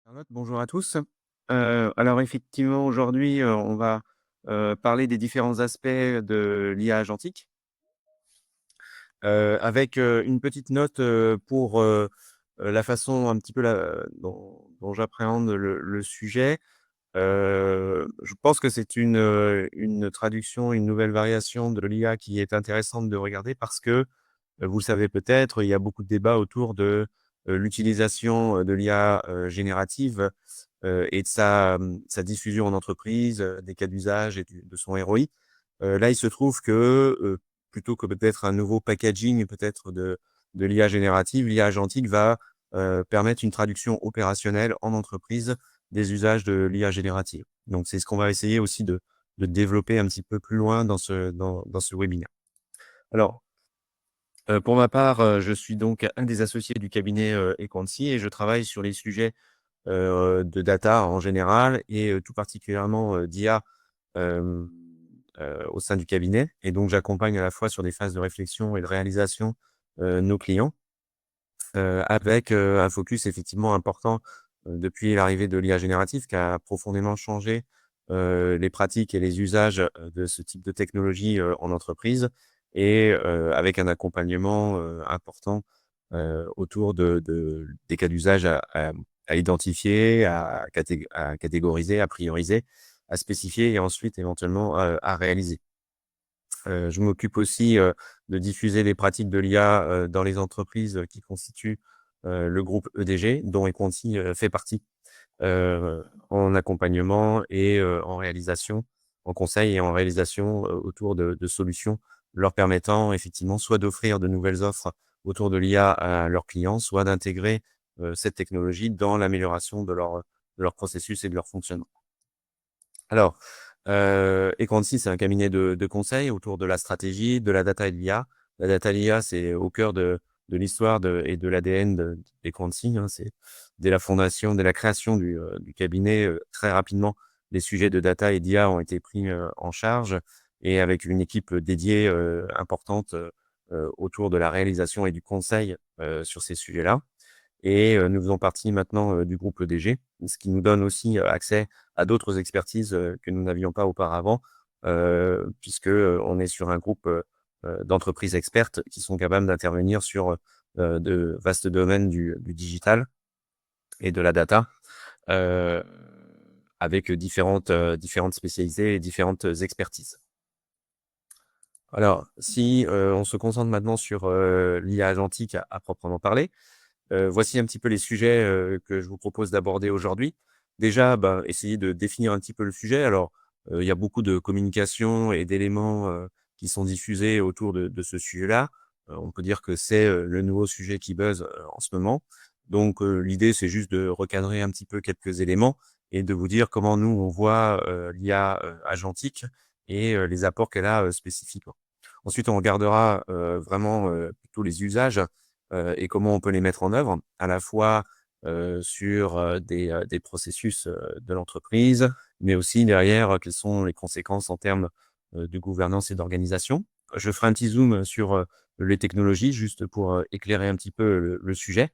Internautes, bonjour à tous. Alors effectivement, aujourd'hui, on va, parler des différents aspects de l'IA agentique, avec, une petite note, pour, la façon un petit peu dont j'appréhende le sujet. Je pense que c'est une traduction, une nouvelle variation de l'IA qui est intéressante de regarder parce que, vous le savez peut-être, il y a beaucoup de débats autour de, l'utilisation, de l'IA, générative, et de sa diffusion en entreprise, des cas d'usage et de son ROI. Là, il se trouve que, plutôt que peut-être un nouveau packaging peut-être de l'IA générative, l'IA agentique va, permettre une traduction opérationnelle en entreprise des usages de l'IA générative. Donc c'est ce qu'on va essayer aussi de développer un petit peu plus loin dans ce webinaire. Alors, pour ma part, je suis donc un des associés du cabinet, Equanti et je travaille sur les sujets, de data en général et tout particulièrement, d'IA, hem, au sein du cabinet et donc j'accompagne à la fois sur des phases de réflexion et de réalisation, nos clients, avec, un focus effectivement important, depuis l'arrivée de l'IA générative qui a profondément changé, les pratiques et les usages, de ce type de technologie, en entreprise et avec un accompagnement, important, autour des cas d'usage à identifier, à catégoriser, à prioriser, à spécifier et ensuite éventuellement, à réaliser. Je m'occupe aussi, de diffuser les pratiques de l'IA, dans les entreprises, qui constituent, le groupe EDG, dont Equanti, fait partie, en accompagnement et en réalisation, en conseil et en réalisation, autour de solutions leur permettant effectivement soit d'offrir de nouvelles offres autour de l'IA à leurs clients, soit d'intégrer, cette technologie dans l'amélioration de leur processus et de leur fonctionnement. Alors, Equanti, c'est un cabinet de conseil autour de la stratégie, de la data et de l'IA. La data et l'IA, c'est au cœur de l'histoire et de l'ADN d'Equanti, hein. C'est dès la fondation, dès la création du cabinet, très rapidement, les sujets de data et d'IA ont été pris, en charge et avec une équipe dédiée, importante, autour de la réalisation et du conseil, sur ces sujets-là. Et nous faisons partie maintenant, du groupe EDG, ce qui nous donne aussi, accès à d'autres expertises, que nous n'avions pas auparavant, puisque, on est sur un groupe, d'entreprises expertes qui sont capables d'intervenir sur, de vastes domaines du digital et de la data, heu, avec différentes spécialités et différentes expertises. Alors si, on se concentre maintenant sur, l'IA agentique à proprement parler. Voici un petit peu les sujets, que je vous propose d'aborder aujourd'hui. Déjà, bah, essayer de définir un petit peu le sujet. Alors, il y a beaucoup de communication et d'éléments, qui sont diffusés autour de ce sujet-là. On peut dire que c'est, le nouveau sujet qui buzz, en ce moment. Donc, l'idée, c'est juste de recadrer un petit peu quelques éléments et de vous dire comment nous, on voit, l'IA, agentique et les apports qu'elle a, spécifiquement. Ensuite, on regardera, vraiment, plutôt les usages et comment on peut les mettre en œuvre, à la fois, sur, des processus, de l'entreprise, mais aussi derrière, quelles sont les conséquences en termes, de gouvernance et d'organisation. Je ferai un petit zoom sur, les technologies juste pour, éclairer un petit peu le sujet,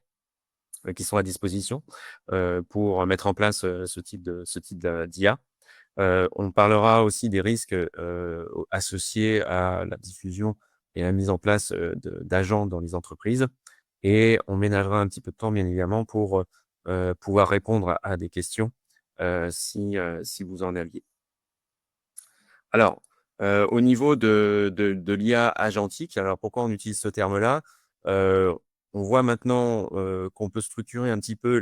qui sont à disposition, pour mettre en place, ce type d'IA. On parlera aussi des risques, associés à la diffusion et la mise en place, d'agents dans les entreprises et on ménagera un petit peu de temps, bien évidemment, pour, pouvoir répondre à des questions, si vous en aviez. Alors, au niveau de l'IA agentique, alors pourquoi on utilise ce terme-là? Heu, on voit maintenant, qu'on peut structurer un petit peu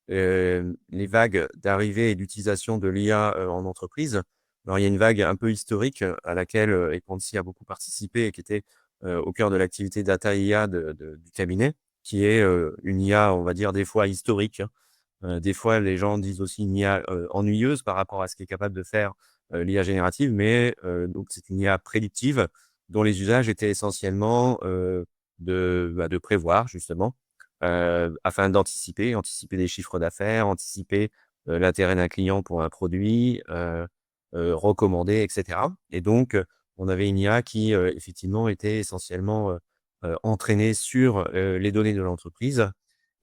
les vagues d'arrivée et d'utilisation de l'IA, en entreprise. Alors il y a une vague un peu historique, à laquelle, Equanti a beaucoup participé et qui était, au cœur de l'activité data IA du cabinet, qui est, une IA, on va dire, des fois historique, hein. Des fois, les gens disent aussi une IA, ennuyeuse par rapport à ce qu'est capable de faire, l'IA générative, mais donc c'est une IA prédictive dont les usages étaient essentiellement, de prévoir justement, afin anticiper des chiffres d'affaires, anticiper, l'intérêt d'un client pour un produit, recommander et cetera et donc on avait une IA qui, effectivement était essentiellement, entraînée sur, les données de l'entreprise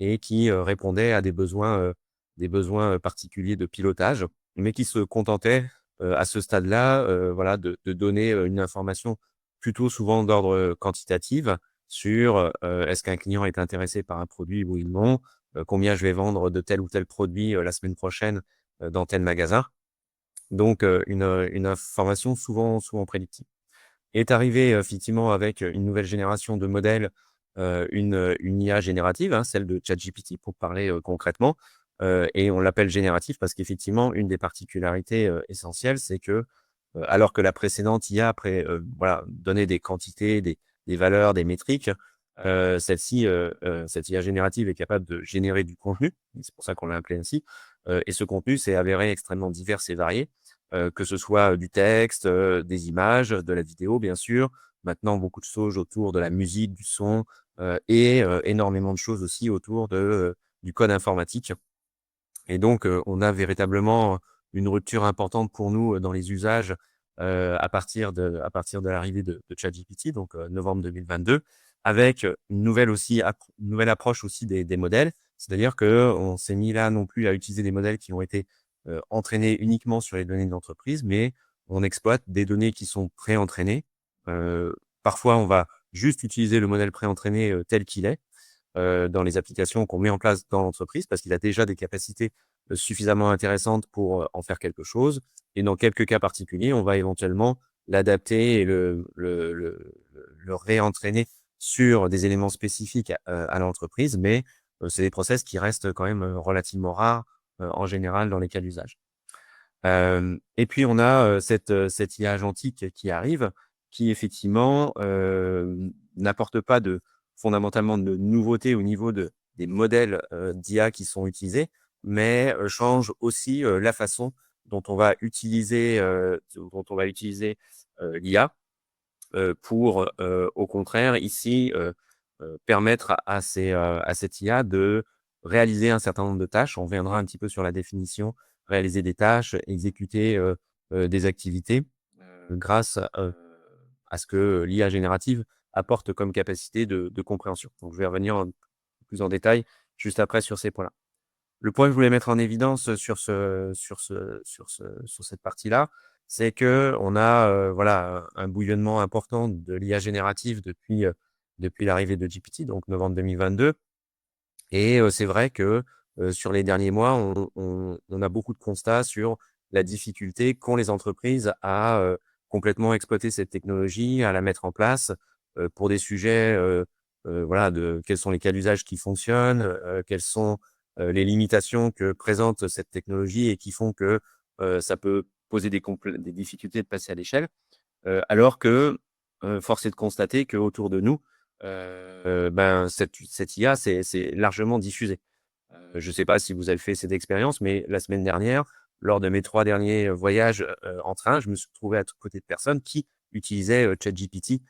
et qui, répondait à des besoins, des besoins particuliers de pilotage, mais qui se contentaient à ce stade-là, voilà, de donner une information plutôt souvent d'ordre quantitative sur est-ce qu'un client est intéressé par un produit, oui ou non, combien je vais vendre de tel ou tel produit la semaine prochaine dans tel magasin. Donc, une information souvent prédictive. Est arrivé effectivement avec une nouvelle génération de modèles, une IA générative, hein, celle de ChatGPT pour parler concrètement, et on l'appelle générative parce qu'effectivement, une des particularités essentielles, c'est que, alors que la précédente IA après, voilà, donnait des quantités, des valeurs, des métriques, celle-ci, cette IA générative est capable de générer du contenu, c'est pour ça qu'on l'a appelée ainsi, et ce contenu s'est avéré extrêmement divers et varié, que ce soit du texte, des images, de la vidéo bien sûr, maintenant beaucoup de choses autour de la musique, du son, et énormément de choses aussi autour de, du code informatique. Et donc, on a véritablement une rupture importante pour nous, dans les usages, à partir de l'arrivée de ChatGPT, donc novembre 2022, avec une nouvelle approche aussi des modèles. C'est-à-dire qu'on s'est mis là non plus à utiliser des modèles qui ont été, entraînés uniquement sur les données de l'entreprise, mais on exploite des données qui sont pré-entraînées. Parfois, on va juste utiliser le modèle pré-entraîné, tel qu'il est, dans les applications qu'on met en place dans l'entreprise parce qu'il a déjà des capacités suffisamment intéressantes pour en faire quelque chose. Et dans quelques cas particuliers, on va éventuellement l'adapter et le réentraîner sur des éléments spécifiques à l'entreprise, mais c'est des process qui restent quand même relativement rares en général dans les cas d'usage. Et puis on a cette IA agentique qui arrive, qui effectivement n'apporte pas fondamentalement de nouveautés au niveau des modèles d'IA qui sont utilisés, mais change aussi la façon dont on va utiliser, l'IA pour au contraire ici permettre à cette IA de réaliser un certain nombre de tâches. On reviendra un petit peu sur la définition, réaliser des tâches, exécuter des activités grâce à ce que l'IA générative apporte comme capacité de compréhension. Donc, je vais revenir un peu plus en détail juste après sur ces points-là. Le point que je voulais mettre en évidence sur cette partie-là, c'est qu'on a, voilà, un bouillonnement important de l'IA générative depuis l'arrivée de GPT, donc novembre 2022. Et c'est vrai que, sur les derniers mois, on a beaucoup de constats sur la difficulté qu'ont les entreprises à, complètement exploiter cette technologie, à la mettre en place, pour des sujets, voilà, de quels sont les cas d'usage qui fonctionnent, quelles sont, les limitations que présente cette technologie et qui font que, ça peut poser des difficultés de passer à l'échelle. Alors que, force est de constater qu'autour de nous, ben, cette IA, c'est largement diffusé. Je ne sais pas si vous avez fait cette expérience, mais la semaine dernière, lors de mes 3 derniers voyages, en train, je me suis retrouvé à côté de personnes qui utilisaient, ChatGPT,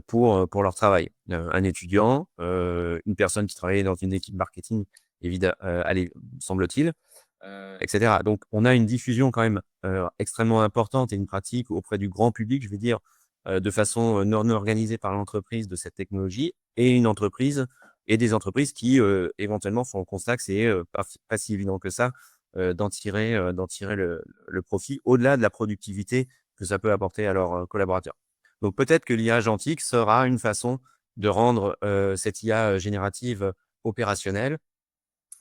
pour leur travail. Un étudiant, une personne qui travaillait dans une équipe marketing, allez, semble-t-il, et cetera. Donc on a une diffusion quand même, extrêmement importante et une pratique auprès du grand public, je vais dire, de façon, non organisée par l'entreprise de cette technologie et des entreprises qui, éventuellement font le constat que c'est, pas si évident que ça, d'en tirer le profit au-delà de la productivité que ça peut apporter à leurs, collaborateurs. Donc peut-être que l'IA agentique sera une façon de rendre, cette IA générative opérationnelle,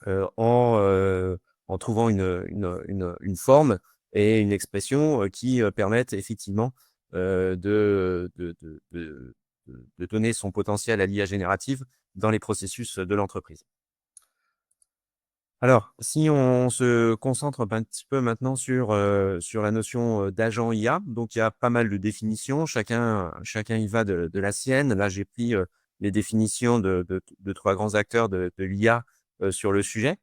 heu, en, heu, en trouvant une forme et une expression, qui, permettent effectivement, de donner son potentiel à l'IA générative dans les processus de l'entreprise. Alors, si on se concentre un petit peu maintenant sur la notion, d'agent IA, donc il y a pas mal de définitions, chacun y va de la sienne. Là, j'ai pris, les définitions de 3 grands acteurs de l'IA, sur le sujet.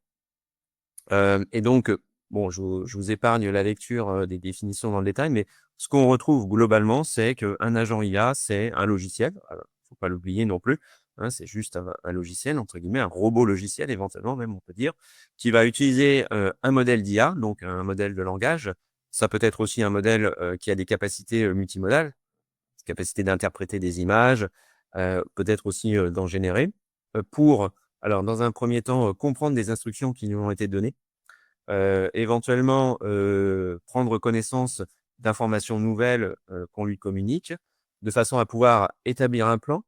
Et donc, bon, je vous épargne la lecture, des définitions dans le détail, mais ce qu'on retrouve globalement, c'est qu'un agent IA, c'est un logiciel, faut pas l'oublier non plus, hein, c'est juste un logiciel, entre guillemets, «un robot logiciel» éventuellement même, on peut dire, qui va utiliser, un modèle d'IA, donc un modèle de langage. Ça peut être aussi un modèle, qui a des capacités, multimodales, capacité d'interpréter des images, peut-être aussi, d'en générer, pour alors dans un premier temps, comprendre des instructions qui lui ont été données. éventuellement, prendre connaissance d'informations nouvelles, qu'on lui communique, de façon à pouvoir établir un plan,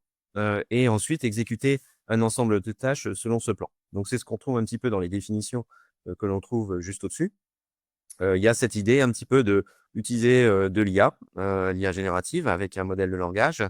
et ensuite exécuter un ensemble de tâches, selon ce plan. Donc c'est ce qu'on trouve un petit peu dans les définitions, que l'on trouve juste au-dessus. Il y a cette idée un petit peu de d'utiliser, de l'IA, l'IA générative avec un modèle de langage,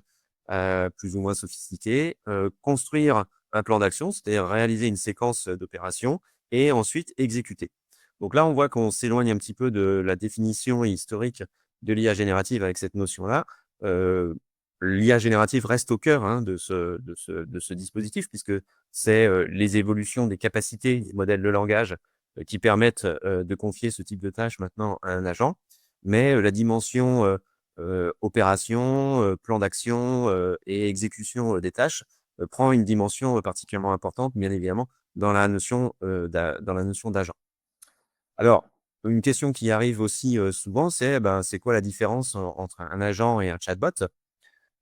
plus ou moins sophistiqué, construire un plan d'action, c'est-à-dire réaliser une séquence, d'opérations et ensuite exécuter. Donc là, on voit qu'on s'éloigne un petit peu de la définition historique de l'IA générative avec cette notion-là. Heu, L'IA générative reste au cœur, hein, de ce dispositif puisque c'est, les évolutions des capacités des modèles de langage qui permettent, de confier ce type de tâches maintenant à un agent. Mais, la dimension, opération, plan d'action, et exécution, des tâches, prend une dimension, particulièrement importante, bien évidemment, dans la notion d'agent. Alors, une question qui arrive aussi, souvent, c'est, ben, c'est quoi la différence entre un agent et un chatbot?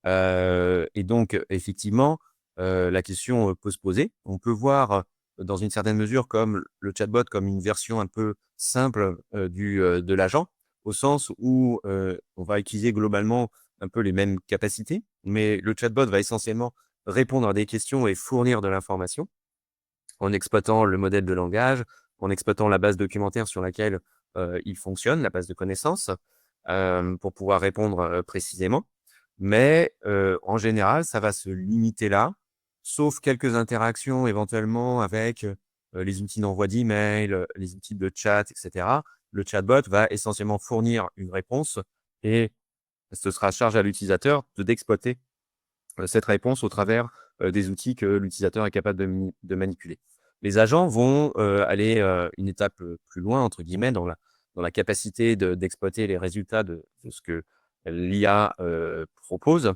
Et donc, effectivement, la question, peut se poser. On peut voir, dans une certaine mesure comme le chatbot comme une version un peu simple, de l'agent, au sens où, on va utiliser globalement un peu les mêmes capacités, mais le chatbot va essentiellement répondre à des questions et fournir de l'information en exploitant le modèle de langage, en exploitant la base documentaire sur laquelle, il fonctionne, la base de connaissances, pour pouvoir répondre, précisément. Mais, en général, ça va se limiter là, sauf quelques interactions éventuellement avec, les outils d'envoi d'email, les outils de chat et cetera. Le chatbot va essentiellement fournir une réponse et ce sera à charge à l'utilisateur d'exploiter, cette réponse au travers, des outils que l'utilisateur est capable de manipuler. Les agents vont, aller, une étape, «plus loin» entre guillemets dans la capacité d'exploiter les résultats de ce que l'IA, propose.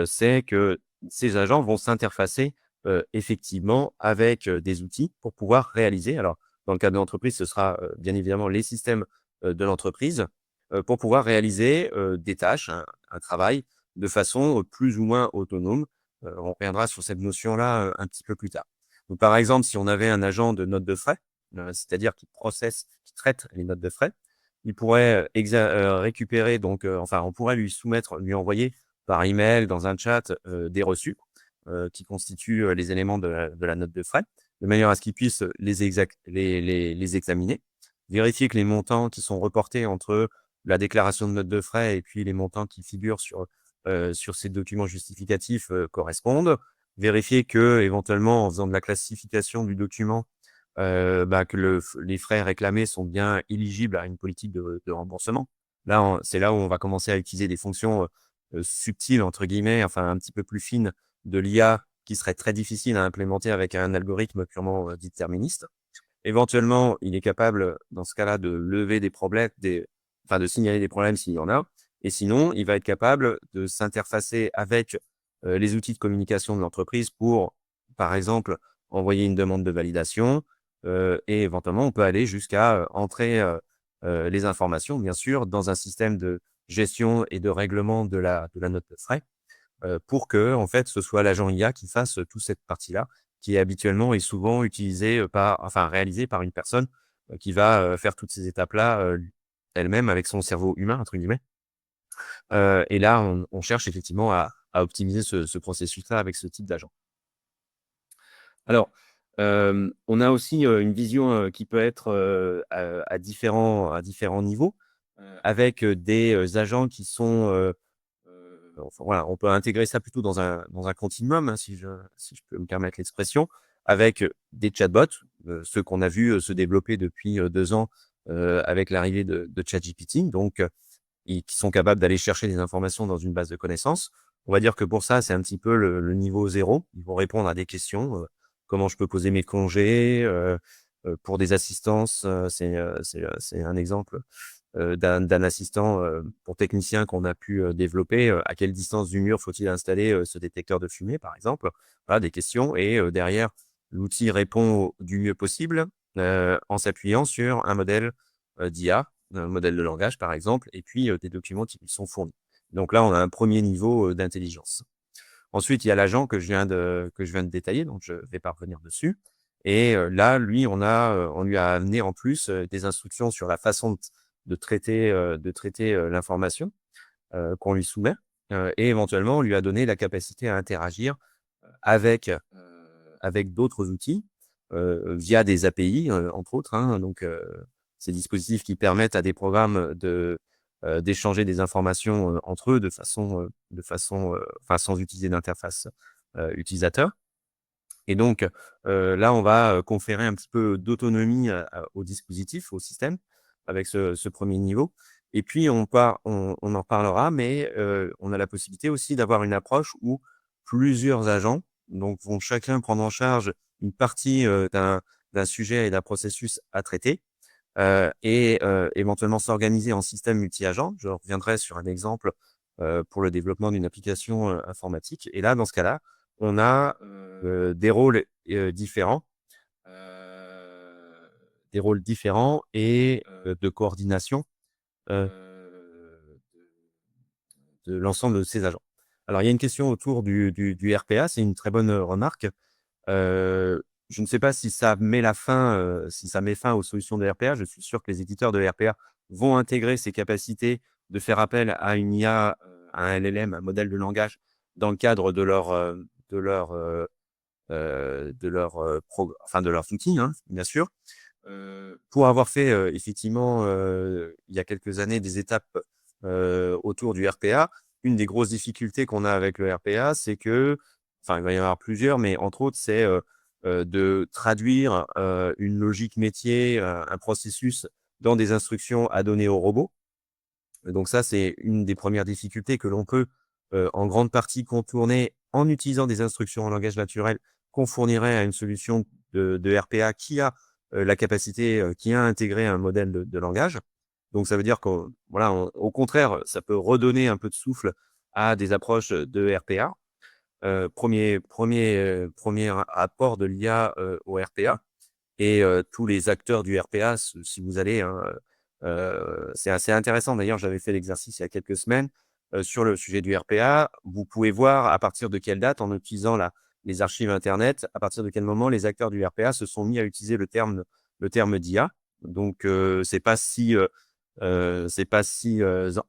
C'est que ces agents vont s'interfacer, effectivement avec, des outils pour pouvoir réaliser alors dans le cas de l'entreprise, ce sera, bien évidemment les systèmes, de l'entreprise, pour pouvoir réaliser, des tâches, un travail de façon, plus ou moins autonome. On reviendra sur cette notion-là, un petit peu plus tard. Donc par exemple, si on avait un agent de notes de frais, c'est-à-dire qui traite les notes de frais, il pourrait, récupérer donc, enfin, on pourrait lui envoyer par email, dans un chat, des reçus, qui constituent, les éléments de la note de frais, de manière à ce qu'il puisse les examiner, vérifier que les montants qui sont reportés entre la déclaration de note de frais et puis les montants qui figurent sur ces documents justificatifs, correspondent. Vérifier que éventuellement, en faisant de la classification du document, bah, que les frais réclamés sont bien éligibles à une politique de remboursement. Là, c'est là où on va commencer à utiliser des fonctions, «subtiles» entre guillemets, enfin un petit peu plus fines de l'IA qui seraient très difficiles à implémenter avec un algorithme purement, déterministe. Éventuellement, il est capable, dans ce cas-là, de lever des problèmes, enfin, de signaler des problèmes s'il y en a. Et sinon, il va être capable de s'interfacer avec, les outils de communication de l'entreprise pour, par exemple, envoyer une demande de validation, et éventuellement, on peut aller jusqu'à, entrer, les informations, bien sûr, dans un système de gestion et de règlement de la note de frais, pour que, en fait, ce soit l'agent IA qui fasse, toute cette partie-là, qui est habituellement et souvent utilisée, réalisée par une personne, qui va, faire toutes ces étapes-là, elle-même avec son «cerveau humain» entre guillemets. Et là, on cherche effectivement à optimiser ce processus-là avec ce type d'agent. Alors, on a aussi, une vision, qui peut être, à différents niveaux, avec, des, agents qui sont, enfin voilà, on peut intégrer ça plutôt dans un continuum, hein, si je peux me permettre l'expression, avec, des chatbots, ceux qu'on a vus, se développer depuis, 2 ans, avec l'arrivée de ChatGPT, donc et qui sont capables d'aller chercher des informations dans une base de connaissances. On va dire que pour ça, c'est un petit peu le niveau zéro. Ils vont répondre à des questions, comment je peux poser mes congés, pour des assistances, c'est un exemple, d'un assistant, pour technicien qu'on a pu, développer, à quelle distance du mur faut-il installer, ce détecteur de fumée, par exemple? Voilà, des questions et derrière, l'outil répond du mieux possible, en s'appuyant sur un modèle, d'IA, un modèle de langage, par exemple et puis, des documents qui lui sont fournis. Donc là, on a un premier niveau, d'intelligence. Ensuite, il y a l'agent que je viens de détailler, donc je vais pas revenir dessus Et là, lui, on lui a amené en plus, des instructions sur la façon de traiter, l'information, qu'on lui soumet, et éventuellement, on lui a donné la capacité à interagir avec, avec d'autres outils, via des API, entre autres, hein. Donc, ces dispositifs qui permettent à des programmes d'échanger des informations, entre eux enfin, sans utiliser d'interface, utilisateur. Et donc, là, on va, conférer un petit peu d'autonomie au dispositif, au système, avec ce 1er niveau. Et puis on en parlera, mais, on a la possibilité aussi d'avoir une approche où plusieurs agents, donc, vont chacun prendre en charge une partie, d'un sujet et d'un processus à traiter, et éventuellement s'organiser en système multi-agents. Je reviendrai sur un exemple, pour le développement d'une application, informatique. Et là, dans ce cas-là, on a, des rôles, différents, heu, et de coordination, heu, de l'ensemble de ces agents. Alors, il y a une question autour du RPA, c'est une très bonne, remarque. Je ne sais pas si ça met fin aux solutions de RPA. Je suis sûr que les éditeurs de RPA vont intégrer ces capacités de faire appel à une IA, à un LLM, un modèle de langage, dans le cadre de leur, enfin de leurs outils, hein, bien sûr. Pour avoir fait, effectivement, il y a quelques années, des étapes, autour du RPA, une des grosses difficultés qu'on a avec le RPA, c'est que enfin, il va y en avoir plusieurs, mais entre autres, c'est, de traduire, une logique métier, un processus dans des instructions à donner au robot. Donc ça, c'est une des premières difficultés que l'on peut, en grande partie contourner en utilisant des instructions en langage naturel qu'on fournirait à une solution de RPA qui a, la capacité, qui a intégré un modèle de langage. Donc ça veut dire qu'au voilà, au contraire, ça peut redonner un peu de souffle à des approches de RPA. 1er apport de l'IA, au RPA. Et tous les acteurs du RPA, si vous allez, hein, c'est assez intéressant. D'ailleurs, j'avais fait l'exercice il y a quelques semaines, sur le sujet du RPA. Vous pouvez voir à partir de quelle date, en utilisant les archives internet, à partir de quel moment les acteurs du RPA se sont mis à utiliser le terme d'IA. Donc, c'est pas si,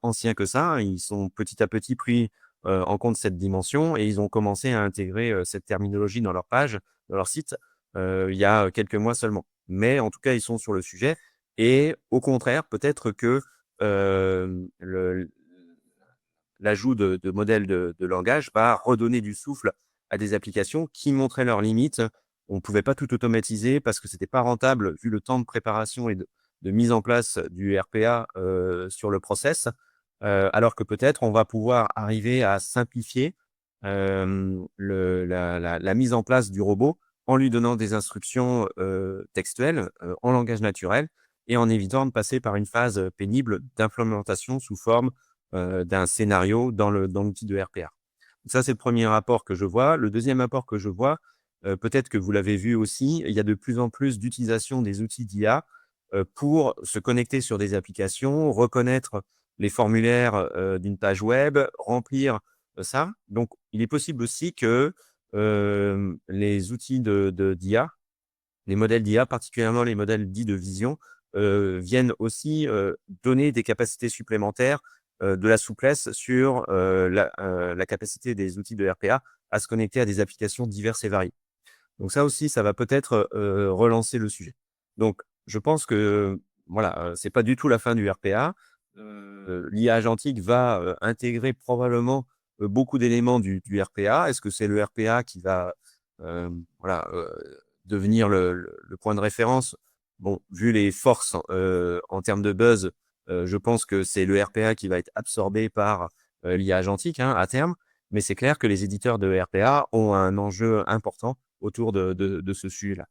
ancien que ça, hein. Ils sont petit à petit pris, en compte cette dimension, et ils ont commencé à intégrer, cette terminologie dans leur page, dans leur site, il y a quelques mois seulement. Mais en tout cas, ils sont sur le sujet, et au contraire, peut-être que, le l'ajout de modèles de langage va redonner du souffle à des applications qui montraient leurs limites. On ne pouvait pas tout automatiser parce que c'était pas rentable vu le temps de préparation et de mise en place du RPA, sur le process. Alors que peut-être on va pouvoir arriver à simplifier, la mise en place du robot en lui donnant des instructions, textuelles, en langage naturel, et en évitant de passer par une phase pénible d'implémentation sous forme, d'un scénario dans l'outil de RPA. Ça, c'est le premier rapport que je vois. Le deuxième apport que je vois, peut-être que vous l'avez vu aussi, il y a de plus en plus d'utilisation des outils d'IA, pour se connecter sur des applications, reconnaître les formulaires, d'une page web, remplir, ça. Donc il est possible aussi que, les outils d'IA, les modèles d'IA, particulièrement les modèles dits de vision, viennent aussi, donner des capacités supplémentaires, de la souplesse sur, la capacité des outils de RPA à se connecter à des applications diverses et variées. Donc ça aussi, ça va peut-être, relancer le sujet. Donc je pense que, voilà, c'est pas du tout la fin du RPA. L'IA agentique va, intégrer probablement, beaucoup d'éléments du RPA. Est-ce que c'est le RPA qui va, voilà, devenir le point de référence? Bon, vu les forces, en termes de buzz, je pense que c'est le RPA qui va être absorbé par, l'IA agentique, hein, à terme. Mais c'est clair que les éditeurs de RPA ont un enjeu important autour de ce sujet-là.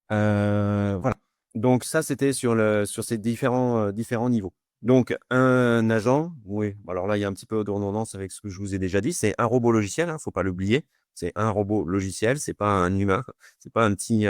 Voilà. Donc ça, c'était sur ces différents niveaux. Donc un agent, oui, alors là, il y a un petit peu de redondance avec ce que je vous ai déjà dit, c'est un robot logiciel, hein, faut pas l'oublier. C'est un robot logiciel, c'est pas un humain, c'est pas un petit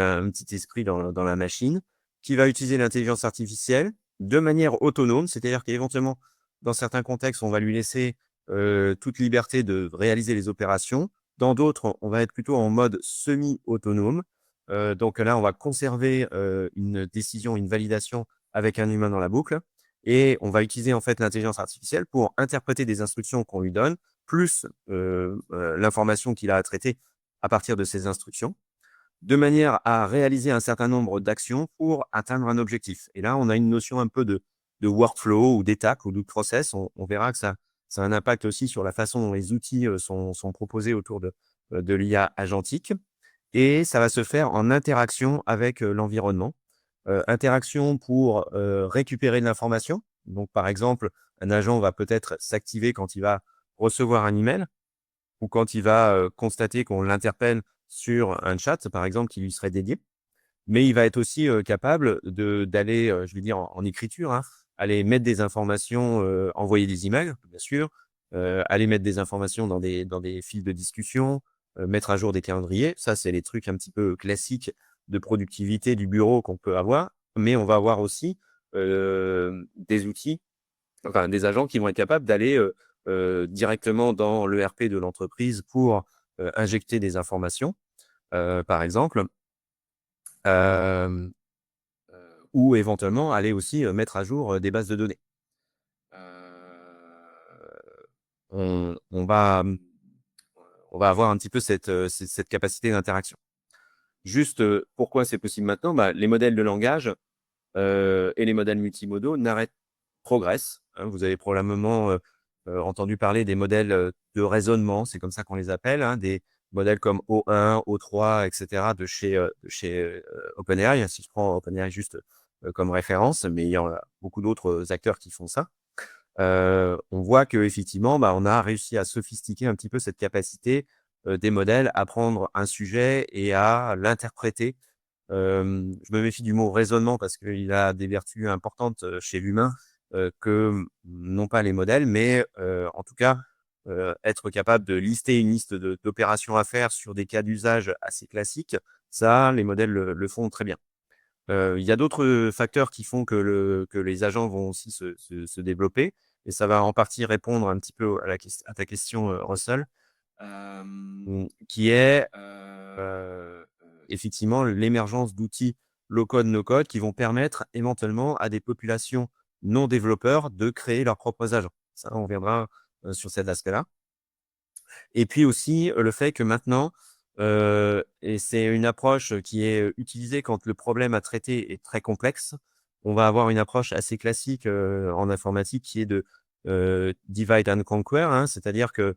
esprit dans la machine, qui va utiliser l'intelligence artificielle de manière autonome. C'est-à-dire qu'éventuellement, dans certains contextes, on va lui laisser, toute liberté de réaliser les opérations. Dans d'autres, on va être plutôt en mode semi-autonome. Donc là, on va conserver, une décision, une validation avec un humain dans la boucle et on va utiliser en fait l'intelligence artificielle pour interpréter des instructions qu'on lui donne, plus, l'information qu'il a à traiter à partir de ces instructions, de manière à réaliser un certain nombre d'actions pour atteindre un objectif. Et là, on a une notion un peu de workflow ou d'étape ou de process. On verra que ça a un impact aussi sur la façon dont les outils sont proposés autour de l'IA agentique. Et ça va se faire en interaction avec l'environnement. Interaction pour récupérer de l'information. Donc, par exemple, un agent va peut-être s'activer quand il va recevoir un email ou quand il va constater qu'on l'interpelle sur un chat, par exemple, qui lui serait dédié. Mais il va être aussi capable d'aller, je vais dire en écriture, hein, aller mettre des informations, envoyer des emails, bien sûr, aller mettre des informations dans des fils de discussion, mettre à jour des calendriers. Ça, c'est les trucs un petit peu classiques de productivité du bureau qu'on peut avoir. Mais on va avoir aussi, des outils, enfin des agents qui vont être capables d'aller, directement dans l'ERP de l'entreprise pour, injecter des informations, par exemple. Hem ou éventuellement aller aussi, mettre à jour, des bases de données. Heu, on va, on va avoir un petit peu cette capacité d'interaction. Juste, pourquoi c'est possible maintenant? Bah, les modèles de langage, et les modèles multimodaux progressent, hein. Vous avez probablement, entendu parler des modèles, de raisonnement, c'est comme ça qu'on les appelle, hein, des modèles comme O1, O3 et cetera de chez OpenAI, si je prends OpenAI juste, comme référence, mais il y en a beaucoup d'autres acteurs qui font ça. On voit qu'effectivement, bah, on a réussi à sophistiquer un petit peu cette capacité, des modèles à prendre un sujet et à l'interpréter. Je me méfie du mot raisonnement parce qu'il a des vertus importantes, chez l'humain, que n'ont pas les modèles, mais en tout cas, être capable de lister une liste d'opérations à faire sur des cas d'usage assez classiques, ça, les modèles le font très bien. Il y a d'autres facteurs qui font que les agents vont aussi se développer et ça va en partie répondre un petit peu à ta question, Russell, qui est, effectivement l'émergence d'outils low code, no code qui vont permettre éventuellement à des populations non développeurs de créer leurs propres agents. Ça, on reviendra, sur cet aspect-là. Et puis aussi, le fait que maintenant, et c'est une approche qui est utilisée quand le problème à traiter est très complexe. On va avoir une approche assez classique, en informatique qui est de, divide and conquer, hein. C'est-à-dire que,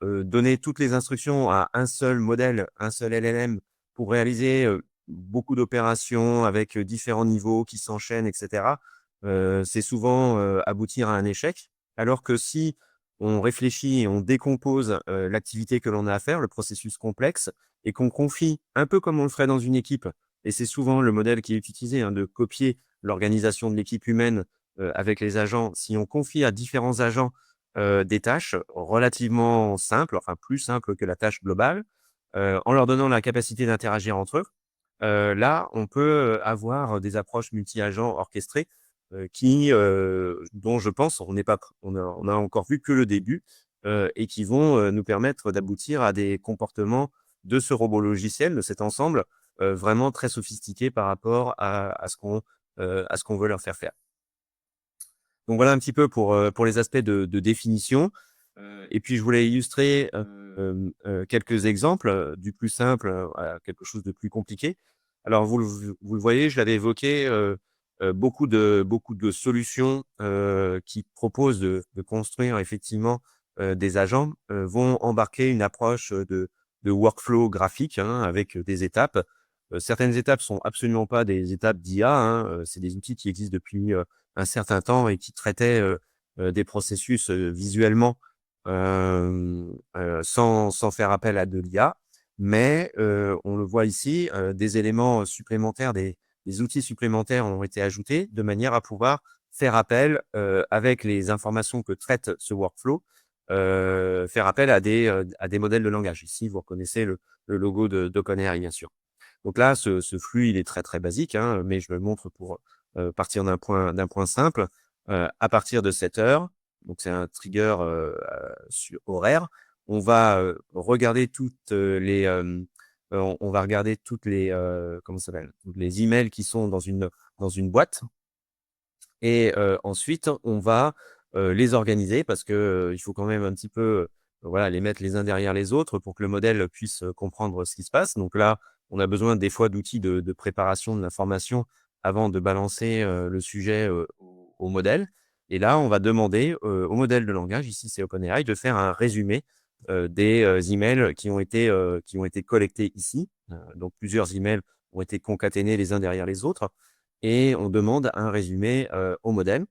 donner toutes les instructions à un seul modèle, un seul LLM pour réaliser, beaucoup d'opérations avec, différents niveaux qui s'enchaînent et cetera, c'est souvent, aboutir à un échec. Alors que si on réfléchit et on décompose, l'activité que l'on a à faire, le processus complexe et qu'on confie un peu comme on le ferait dans une équipe et c'est souvent le modèle qui est utilisé, hein, de copier l'organisation de l'équipe humaine, avec les agents. Si on confie à différents agents des tâches relativement simples, enfin plus simples que la tâche globale, en leur donnant la capacité d'interagir entre eux. Là, on peut, avoir des approches multi-agents orchestrées, dont je pense on a encore vu que le début, et qui vont, nous permettre d'aboutir à des comportements de ce robot logiciel, de cet ensemble, vraiment très sophistiqué par rapport à ce qu'on veut leur faire faire. Donc voilà un petit peu pour les aspects de définition. Et puis je voulais illustrer, quelques exemples, du plus simple, à quelque chose de plus compliqué. Alors vous le voyez, je l'avais évoqué, beaucoup de solutions, qui proposent de construire effectivement, des agents, vont embarquer une approche, de workflow graphique, hein, avec, des étapes. Certaines étapes sont absolument pas des étapes d'IA, hein, c'est des outils qui existent depuis, un certain temps et qui traitaient, des processus, visuellement, sans faire appel à de l'IA. Mais, on le voit ici, des éléments supplémentaires, des outils supplémentaires ont été ajoutés de manière à pouvoir faire appel, avec les informations que traite ce workflow, faire appel à des modèles de langage. Ici, vous reconnaissez le logo d'OpenAI, bien sûr. Donc là, ce flux, il est très, très basique, hein, mais je le montre pour, partir d'un point simple. À partir de 7 heures, donc c'est un trigger, horaire, on va regarder toutes les on va regarder toutes les comment ça s'appelle, toutes les emails qui sont dans une boîte. Et ensuite, on va les organiser parce que il faut quand même un petit peu voilà, les mettre les uns derrière les autres pour que le modèle puisse comprendre ce qui se passe. Donc là, on a besoin des fois d'outils de préparation de l'information avant de balancer le sujet au modèle. Et là, on va demander au modèle de langage, ici c'est OpenAI, de faire un résumé des emails qui ont été collectés ici. Donc plusieurs emails ont été concaténés les uns derrière les autres et on demande un résumé au modèle.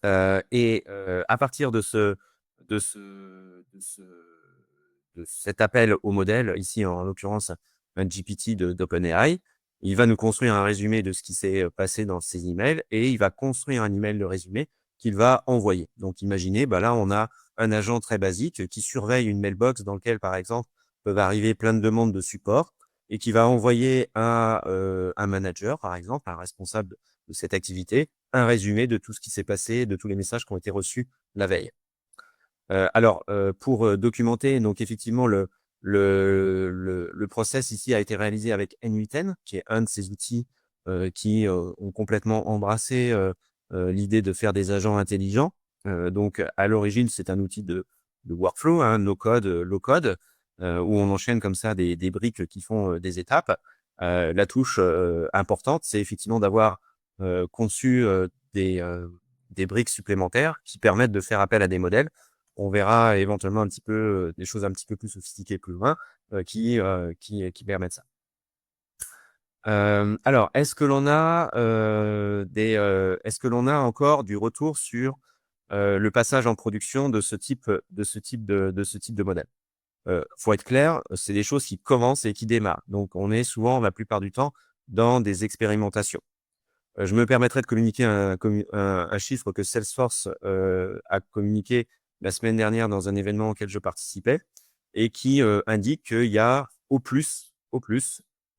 À partir de ce, de ce, de cet appel au modèle, ici en l'occurrence un GPT d'OpenAI, il va nous construire un résumé de ce qui s'est passé dans ces emails et il va construire un email de résumé qu'il va envoyer. Donc imaginez, bah là on a un agent très basique qui surveille une mailbox dans lequel par exemple peuvent arriver plein de demandes de support et qui va envoyer à un manager par exemple, un responsable de cette activité, un résumé de tout ce qui s'est passé, de tous les messages qui ont été reçus la veille. Pour documenter, donc effectivement, le process ici a été réalisé avec N8N, qui est un de ces outils qui ont complètement embrassé l'idée de faire des agents intelligents. Donc, à l'origine, c'est un outil de workflow, hein, no code, low code, où on enchaîne comme ça des briques qui font des étapes. La touche importante, c'est effectivement d'avoir conçu des briques supplémentaires qui permettent de faire appel à des modèles. On verra éventuellement un petit peu des choses un petit peu plus sophistiquées plus loin qui permettent ça. Alors, est-ce que l'on a encore du retour sur le passage en production de ce type de modèle? Faut être clair, c'est des choses qui commencent et qui démarrent. Donc, on est souvent, la plupart du temps, dans des expérimentations. Je me permettrai de communiquer un chiffre que Salesforce a communiqué la semaine dernière dans un événement auquel je participais et qui indique qu'il y a au plus,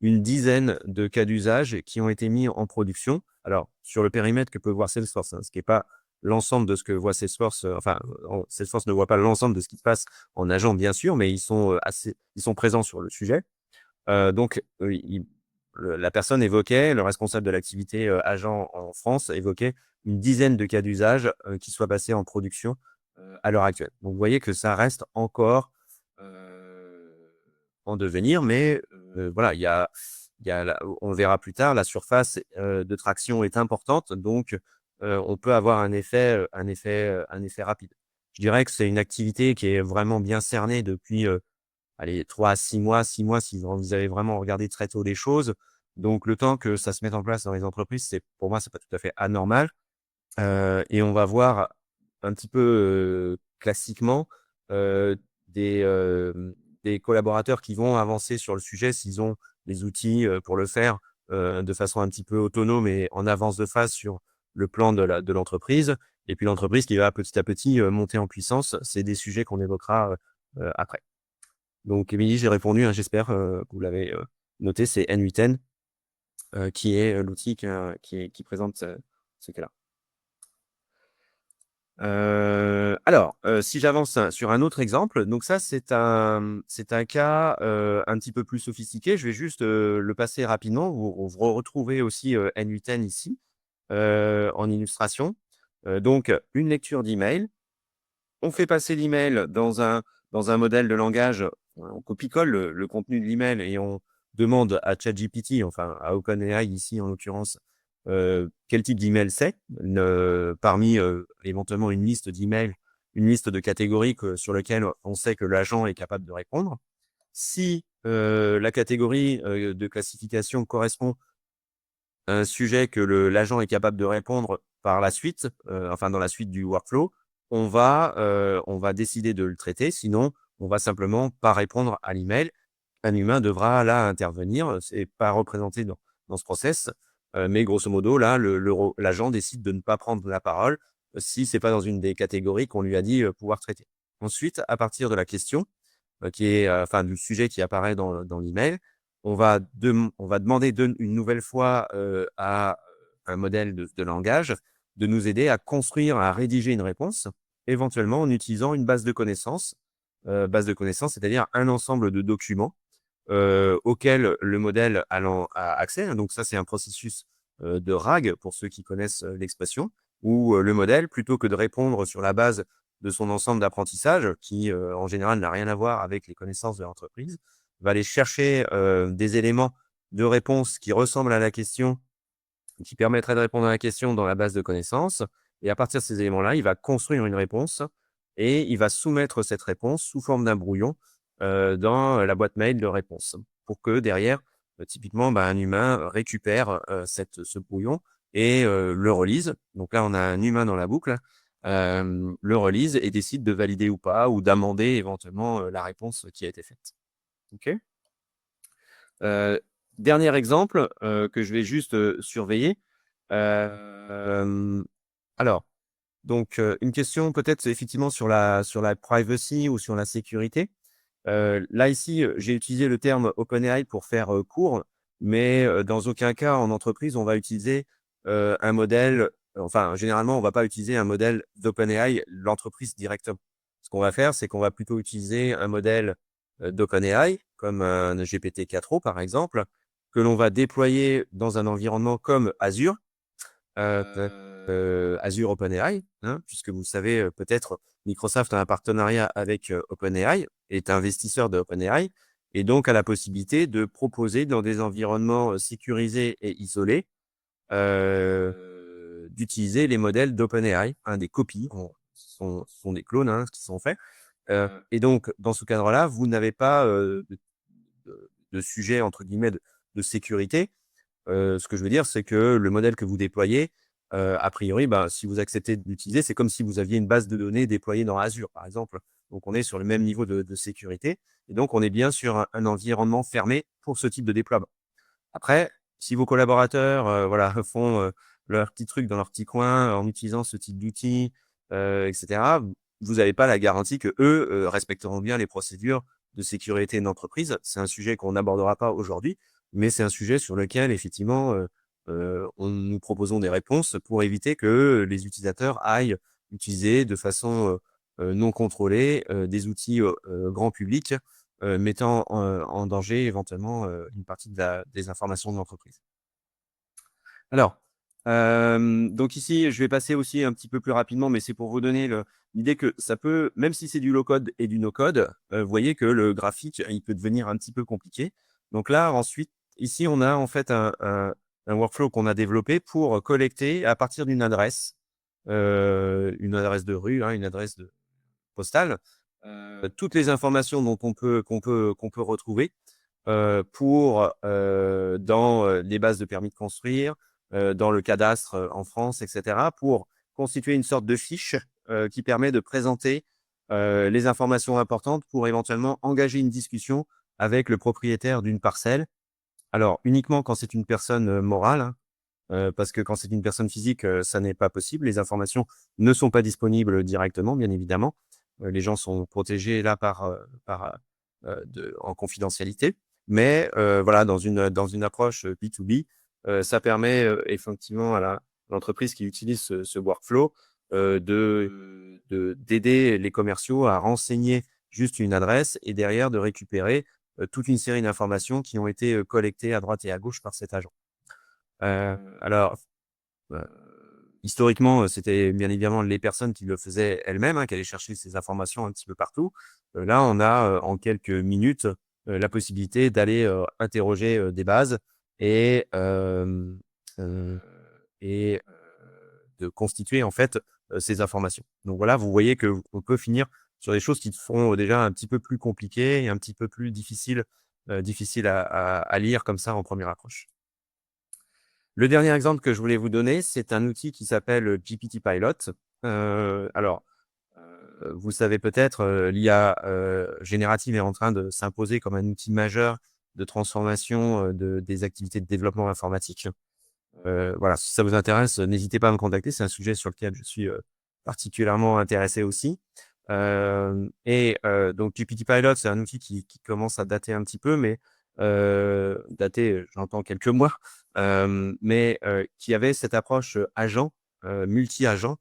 une dizaine de cas d'usage qui ont été mis en production. Alors, sur le périmètre que peut voir Salesforce, hein, ce qui n'est pas l'ensemble de ce que voit Salesforce, Salesforce ne voit pas l'ensemble de ce qui se passe en agent, bien sûr, mais ils sont présents sur le sujet. La personne évoquait, le responsable de l'activité agent en France évoquait une dizaine de cas d'usage qui soient passés en production à l'heure actuelle. Donc, vous voyez que ça reste encore en devenir, mais voilà, on le verra plus tard, la surface de traction est importante, donc on peut avoir un effet rapide. Je dirais que c'est une activité qui est vraiment bien cernée depuis allez, 3 à 6 mois, 6 mois si vous avez vraiment regardé très tôt les choses. Donc le temps que ça se mette en place dans les entreprises, pour moi, c'est pas tout à fait anormal. Et on va voir un petit peu classiquement heu, des, hem, des collaborateurs qui vont avancer sur le sujet s'ils ont les outils pour le faire de façon un petit peu autonome et en avance de phase sur le plan de l'entreprise. Et puis l'entreprise qui va petit à petit monter en puissance. C'est des sujets qu'on évoquera après. Donc Émilie, j'ai répondu, hein, j'espère que vous l'avez noté, c'est N8N qui est l'outil qui présente ce cas-là. Si j'avance sur un autre exemple, donc ça c'est un cas un petit peu plus sophistiqué. Je vais juste le passer rapidement. Vous retrouvez aussi N8N ici en illustration. Donc une lecture d'email. On fait passer l'email dans un modèle de langage, on copie-colle le contenu de l'email et on demande à ChatGPT, enfin à OpenAI ici en l'occurrence, quel type d'email c'est, parmi éventuellement une liste d'emails, une liste de catégories sur lesquelles on sait que l'agent est capable de répondre. Si la catégorie de classification correspond un sujet que l'agent est capable de répondre par la suite, enfin dans la suite du workflow, on va décider de le traiter. Sinon, on va simplement pas répondre à l'email. Un humain devra là intervenir. C'est pas représenté dans ce process, mais grosso modo, là, l'agent décide de ne pas prendre la parole si c'est pas dans une des catégories qu'on lui a dit pouvoir traiter. Ensuite, à partir de la question, qui est, enfin du sujet qui apparaît dans l'email, on va demander une nouvelle fois à un modèle de langage de nous aider à construire, à rédiger une réponse, éventuellement en utilisant une base de connaissances base de connaissances, c'est-à-dire un ensemble de documents auquel le modèle a accès. Donc ça, c'est un processus de RAG pour ceux qui connaissent l'expression, où le modèle, plutôt que de répondre sur la base de son ensemble d'apprentissage, qui en général n'a rien à voir avec les connaissances de l'entreprise, va aller chercher des éléments de réponse qui ressemblent à la question, qui permettraient de répondre à la question dans la base de connaissances. Et à partir de ces éléments-là, il va construire une réponse et il va soumettre cette réponse sous forme d'un brouillon dans la boîte mail de réponse pour que derrière, typiquement, bah, un humain récupère ce brouillon et le relise. Donc là, on a un humain dans la boucle, le relise et décide de valider ou pas, ou d'amender éventuellement la réponse qui a été faite. OK. Euh, Dernier exemple que je vais juste surveiller. Alors, donc, une question peut-être effectivement sur la privacy ou sur la sécurité. Là, ici, j'ai utilisé le terme OpenAI pour faire court, mais dans aucun cas en entreprise, on va utiliser un modèle. Enfin, généralement, on va pas utiliser un modèle d'OpenAI, l'entreprise directement. Ce qu'on va faire, c'est qu'on va plutôt utiliser un modèle d'OpenAI, comme un GPT-4o par exemple, que l'on va déployer dans un environnement comme Azure, Azure OpenAI, hein, puisque vous savez peut-être, Microsoft a un partenariat avec OpenAI, est investisseur de OpenAI, et donc a la possibilité de proposer dans des environnements sécurisés et isolés d'utiliser les modèles d'OpenAI, hein, des copies, ce sont des clones hein, qui sont faits. Et donc, dans ce cadre-là, vous n'avez pas de sujet, entre guillemets, de sécurité. Ce que je veux dire, c'est que le modèle que vous déployez, a priori, ben, si vous acceptez de l'utiliser, c'est comme si vous aviez une base de données déployée dans Azure, par exemple. Donc, on est sur le même niveau de sécurité. Et donc, on est bien sur un environnement fermé pour ce type de déploiement. Après, si vos collaborateurs voilà, font leur petit truc dans leur petit coin en utilisant ce type d'outils, etc., vous n'avez pas la garantie que eux respecteront bien les procédures de sécurité d'entreprise. C'est un sujet qu'on n'abordera pas aujourd'hui, mais c'est un sujet sur lequel, effectivement, nous proposons des réponses pour éviter que les utilisateurs aillent utiliser de façon non contrôlée des outils grand public mettant en danger éventuellement une partie des informations de l'entreprise. Alors, donc ici, je vais passer aussi un petit peu plus rapidement, mais c'est pour vous donner l'idée que ça peut, même si c'est du low-code et du no-code, vous voyez que le graphique, il peut devenir un petit peu compliqué. Donc là, ensuite, ici, on a en fait un workflow qu'on a développé pour collecter à partir d'une adresse de rue, hein, une adresse postale, toutes les informations dont qu'on peut retrouver pour dans les bases de permis de construire, dans le cadastre en France, etc., pour constituer une sorte de fiche qui permet de présenter les informations importantes pour éventuellement engager une discussion avec le propriétaire d'une parcelle. Alors, uniquement quand c'est une personne morale, hein, parce que quand c'est une personne physique, ça n'est pas possible. Les informations ne sont pas disponibles directement, bien évidemment. Les gens sont protégés là en confidentialité. Mais voilà, dans une approche B2B, ça permet effectivement à l'entreprise qui utilise ce workflow d'aider les commerciaux à renseigner juste une adresse et derrière de récupérer toute une série d'informations qui ont été collectées à droite et à gauche par cet agent. Alors, heu, historiquement, c'était bien évidemment les personnes qui le faisaient elles-mêmes, hein, qui allaient chercher ces informations un petit peu partout. Là, on a, en quelques minutes, la possibilité d'aller, interroger, des bases et heu et de constituer en fait, ces informations. Donc voilà, vous voyez qu'on peut finir sur des choses qui seront déjà un petit peu plus compliquées et un petit peu plus difficiles à lire comme ça en première approche. Le dernier exemple que je voulais vous donner, c'est un outil qui s'appelle GPT-Pilot. Alors, vous savez peut-être, l'IA générative est en train de s'imposer comme un outil majeur de transformation des activités de développement informatique. Voilà, si ça vous intéresse, n'hésitez pas à me contacter. C'est un sujet sur lequel je suis particulièrement intéressé aussi. Donc GPT-Pilot, c'est un outil qui commence à dater un petit peu, mais dater, j'entends quelques mois, mais qui avait cette approche agent, multi-agent,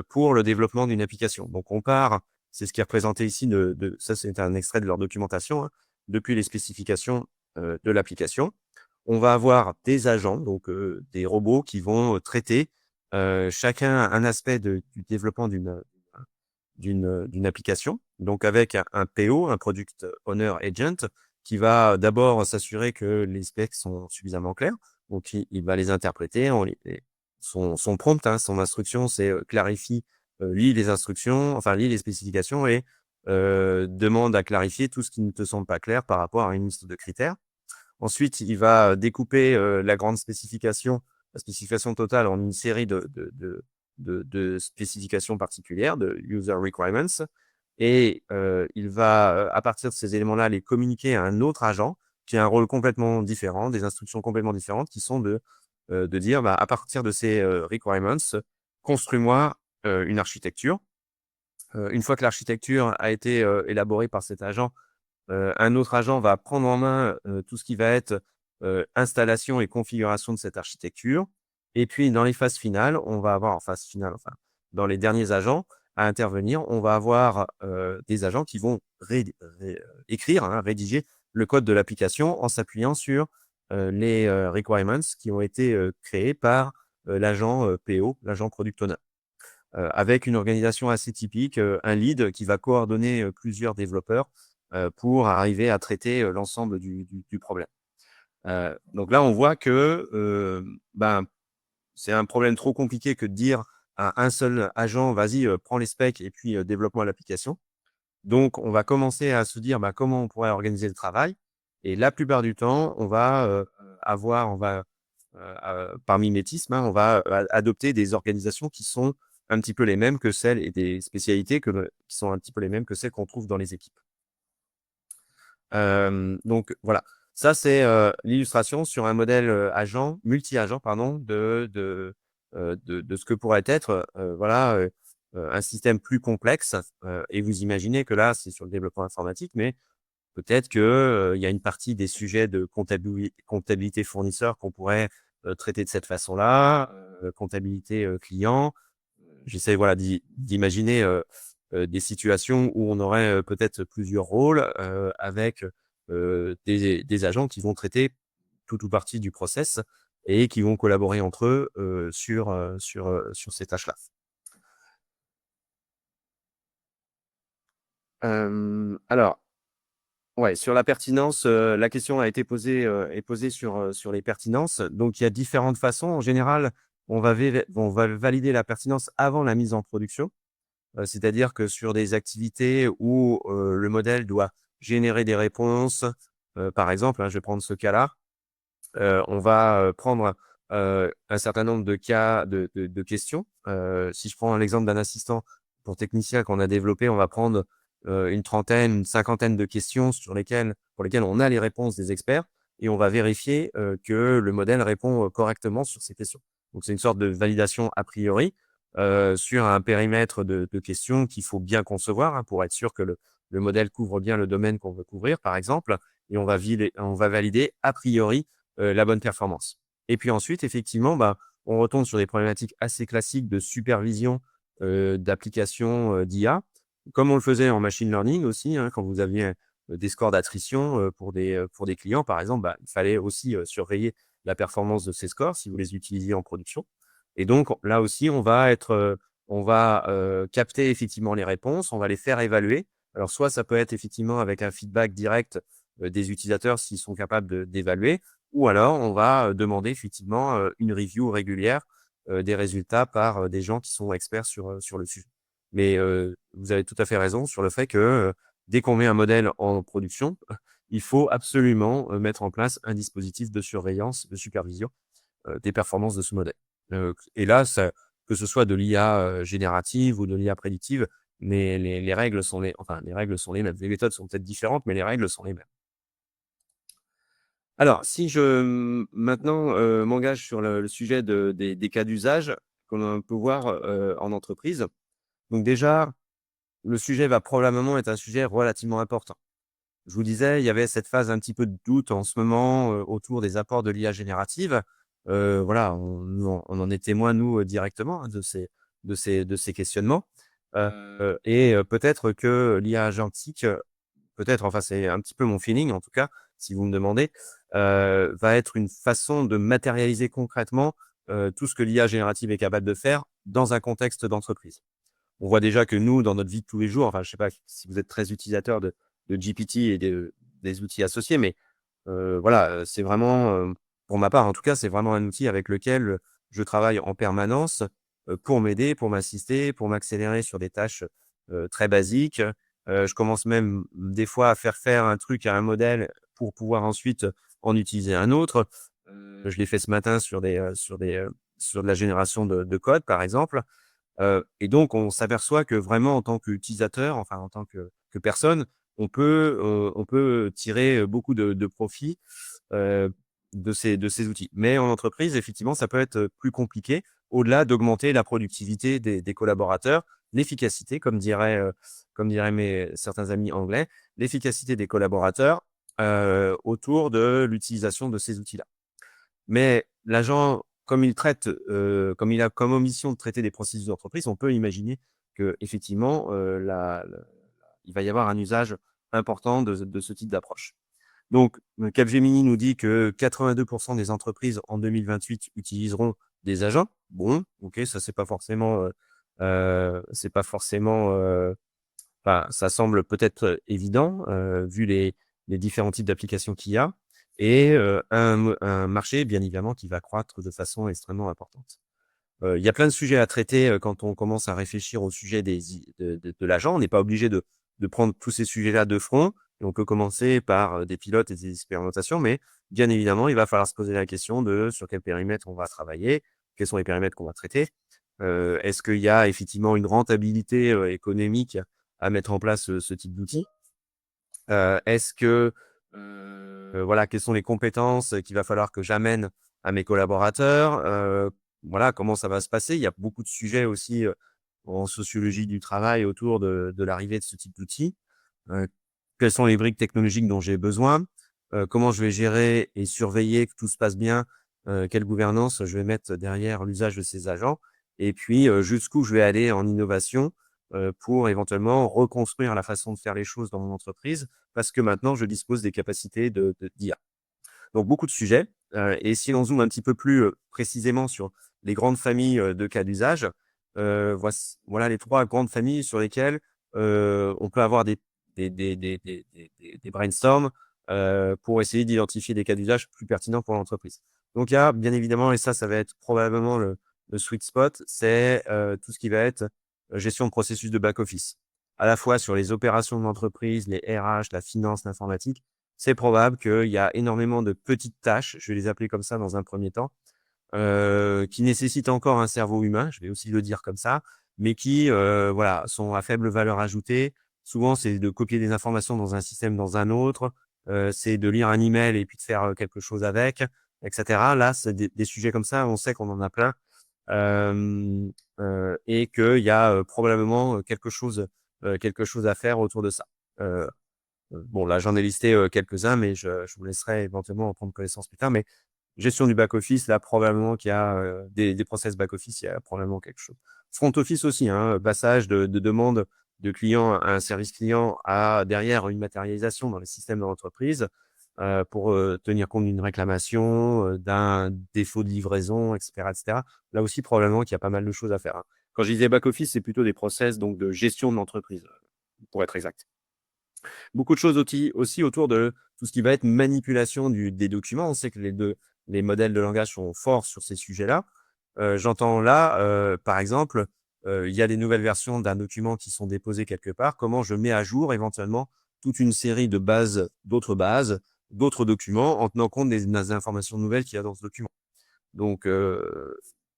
pour le développement d'une application. Donc on part c'est ce qui est représenté ici ça, c'est un extrait de leur documentation, hein, depuis les spécifications, de l'application. On va avoir des agents, donc des robots qui vont, traiter, chacun un aspect du développement d'une application. Donc avec un PO, un Product Owner Agent, qui va d'abord s'assurer que les specs sont suffisamment clairs. Donc il va les interpréter, son prompt, hein, son instruction, c'est, clarifie, lis les instructions, enfin lis les spécifications et demande à clarifier tout ce qui ne te semble pas clair par rapport à une liste de critères. Ensuite, il va découper la spécification totale en une série de spécifications particulières, de user requirements. Et il va, à partir de ces éléments-là, les communiquer à un autre agent qui a un rôle complètement différent, des instructions complètement différentes qui sont de dire, bah, à partir de ces requirements, construis-moi une architecture. Une fois que l'architecture a été élaborée par cet agent, un autre agent va prendre en main, tout ce qui va être, installation et configuration de cette architecture. Et puis dans les phases finales, on va avoir en phase finale, enfin, dans les derniers agents à intervenir, on va avoir, des agents qui vont écrire, hein, rédiger le code de l'application en s'appuyant sur, les, requirements qui ont été, créés par, l'agent, PO, l'agent product owner. Avec une organisation assez typique, un lead qui va coordonner, plusieurs développeurs, pour arriver à traiter, l'ensemble du problème. Donc là, on voit que, ben, c'est un problème trop compliqué que de dire à un seul agent: «Vas-y, prends les specs et puis, développe-moi l'application». Donc on va commencer à se dire, bah, comment on pourrait organiser le travail et la plupart du temps, on va, par mimétisme, hein, on va, adopter des organisations qui sont un petit peu les mêmes que celles et des spécialités qui sont un petit peu les mêmes que celles qu'on trouve dans les équipes. Donc voilà, ça c'est, l'illustration sur un modèle, multi-agent pardon, de ce que pourrait être, un système plus complexe, et vous imaginez que là, c'est sur le développement informatique, mais peut-être que, il y a une partie des sujets de comptabilité fournisseur qu'on pourrait, traiter de cette façon-là, comptabilité, client. J'essaie, voilà, d'imaginer, des situations où on aurait, peut-être plusieurs rôles, avec, des agents qui vont traiter tout ou partie du process et qui vont collaborer entre eux, sur ces tâches-là. Alors, ouais, sur la pertinence, la question a été posée, est posée sur les pertinences. Donc il y a différentes façons. En général, on va valider la pertinence avant la mise en production. C'est-à-dire que sur des activités où, le modèle doit générer des réponses, par exemple, hein, je vais prendre ce cas-là, on va, prendre, un certain nombre de cas de questions. Si je prends l'exemple d'un assistant pour technicien qu'on a développé, on va prendre, une trentaine, une cinquantaine de questions pour lesquelles on a les réponses des experts et on va vérifier, que le modèle répond, correctement sur ces questions. Donc c'est une sorte de validation a priori, sur un périmètre de questions qu'il faut bien concevoir, hein, pour être sûr que le modèle couvre bien le domaine qu'on veut couvrir, par exemple, et on va valider a priori la bonne performance. Et puis ensuite, effectivement, bah, on retombe sur des problématiques assez classiques de supervision, d'applications, d'IA, comme on le faisait en machine learning aussi, hein, quand vous aviez, des scores d'attrition, pour des clients, par exemple, bah, il fallait aussi, surveiller la performance de ces scores si vous les utilisiez en production. Et donc là aussi, on va, capter effectivement les réponses, on va les faire évaluer. Alors soit ça peut être effectivement avec un feedback direct, des utilisateurs s'ils sont capables d'évaluer, ou alors on va, demander effectivement, une review régulière, des résultats par, des gens qui sont experts sur le sujet. Mais, vous avez tout à fait raison sur le fait que, dès qu'on met un modèle en production, il faut absolument, mettre en place un dispositif de surveillance, de supervision, des performances de ce modèle. Et là, que ce soit de l'IA, générative ou de l'IA prédictive, mais les règles sont les règles sont les mêmes. Les méthodes sont peut-être différentes, mais les règles sont les mêmes. Alors, si maintenant, m'engage sur le sujet des cas d'usage qu'on peut voir, en entreprise. Donc déjà, le sujet va probablement être un sujet relativement important. Je vous disais, il y avait cette phase un petit peu de doute en ce moment, autour des apports de l'IA générative. Voilà, on en est témoin nous, directement, hein, de ces questionnements. Et peut-être que l'IA agentique, peut-être, enfin, c'est un petit peu mon feeling en tout cas, si vous me demandez, va être une façon de matérialiser concrètement, tout ce que l'IA générative est capable de faire dans un contexte d'entreprise. On voit déjà que nous, dans notre vie de tous les jours, enfin, je sais pas si vous êtes très utilisateur de GPT et des outils associés, mais voilà, c'est vraiment, pour ma part en tout cas, c'est vraiment un outil avec lequel je travaille en permanence, pour m'aider, pour m'assister, pour m'accélérer sur des tâches, très basiques. Je commence même des fois à faire un truc à un modèle pour pouvoir ensuite en utiliser un autre. Je l'ai fait ce matin sur de la génération de code, par exemple. Et donc on s'aperçoit que vraiment en tant qu'utilisateur, enfin en tant que personne, on peut tirer beaucoup de profit, heu, de ces outils. Mais en entreprise, effectivement, ça peut être plus compliqué, au-delà d'augmenter la productivité des collaborateurs, l'efficacité, comme diraient mes certains amis anglais, l'efficacité des collaborateurs, autour de l'utilisation de ces outils-là. Mais l'agent, comme il a comme mission de traiter des processus d'entreprise, on peut imaginer qu'effectivement, il va y avoir un usage important de ce type d'approche. Donc, Capgemini nous dit que 82 des entreprises en 2028 utiliseront des agents. Bon, OK, ça c'est pas forcément, enfin, ça semble peut-être, évident, vu les différents types d'applications qu'il y a et un marché bien évidemment qui va croître de façon extrêmement importante. Il y a plein de sujets à traiter, quand on commence à réfléchir au sujet des i de l'agent. On n'est pas obligé de prendre tous ces sujets-là de front et on peut commencer par, des pilotes et des expérimentations, mais bien évidemment, il va falloir se poser la question de sur quel périmètre on va travailler, quels sont les périmètres qu'on va traiter. Est-ce qu'il y a effectivement une rentabilité, économique à mettre en place, ce type d'outil? Est-ce que, voilà, quelles sont les compétences qu'il va falloir que j'amène à mes collaborateurs? Voilà, comment ça va se passer? Il y a beaucoup de sujets aussi, en sociologie du travail autour de l'arrivée de ce type d'outils. Heu, Quelles sont les briques technologiques dont j'ai besoin? Comment je vais gérer et surveiller que tout se passe bien? Quelle gouvernance je vais mettre derrière l'usage de ces agents? Et puis, jusqu'où je vais aller en innovation, pour éventuellement reconstruire la façon de faire les choses dans mon entreprise, parce que maintenant je dispose des capacités d'IA. Donc beaucoup de sujets, et si on zoome un petit peu plus, précisément sur les grandes familles, de cas d'usage, voilà les 3 grandes familles sur lesquelles, on peut avoir des brainstorms, pour essayer d'identifier des cas d'usage plus pertinents pour l'entreprise. Donc il y a bien évidemment, et ça va être probablement le sweet spot, c'est, tout ce qui va être, gestion de processus de back office. À la fois sur les opérations de l'entreprise, les RH, la finance, l'informatique. C'est probable qu'il y a énormément de petites tâches, je vais les appeler comme ça dans un premier temps, qui nécessitent encore un cerveau humain, je vais aussi le dire comme ça, mais qui, voilà, sont à faible valeur ajoutée. Souvent, c'est de copier des informations dans un système, dans un autre, c'est de lire un email et puis de faire, quelque chose avec, et cetera. Là, c'est des sujets comme ça, on sait qu'on en a plein, hem, et qu'il y a, probablement, quelque chose à faire autour de ça. Heu bon, là, j'en ai listé, quelques-uns, mais je vous laisserai éventuellement en prendre connaissance plus tard. Mais gestion du back office, là, probablement qu'il y a, des process back office, il y a probablement quelque chose. Front office aussi, hein, passage de demande de client à un service client à derrière une matérialisation dans les systèmes de l'entreprise, pour, tenir compte d'une réclamation, d'un défaut de livraison et cetera et cetera. Là aussi, probablement qu'il y a pas mal de choses à faire, hein. Quand je disais back office, c'est plutôt des process donc de gestion de l'entreprise, pour être exact. Beaucoup de choses aussi autour de tout ce qui va être manipulation des documents. On sait que les modèles de langage sont forts sur ces sujets-là. J'entends là, par exemple, il y a des nouvelles versions d'un document qui sont déposées quelque part. Comment je mets à jour éventuellement toute une série de bases, d'autres documents en tenant compte des informations nouvelles qu'il y a dans ce document. Donc,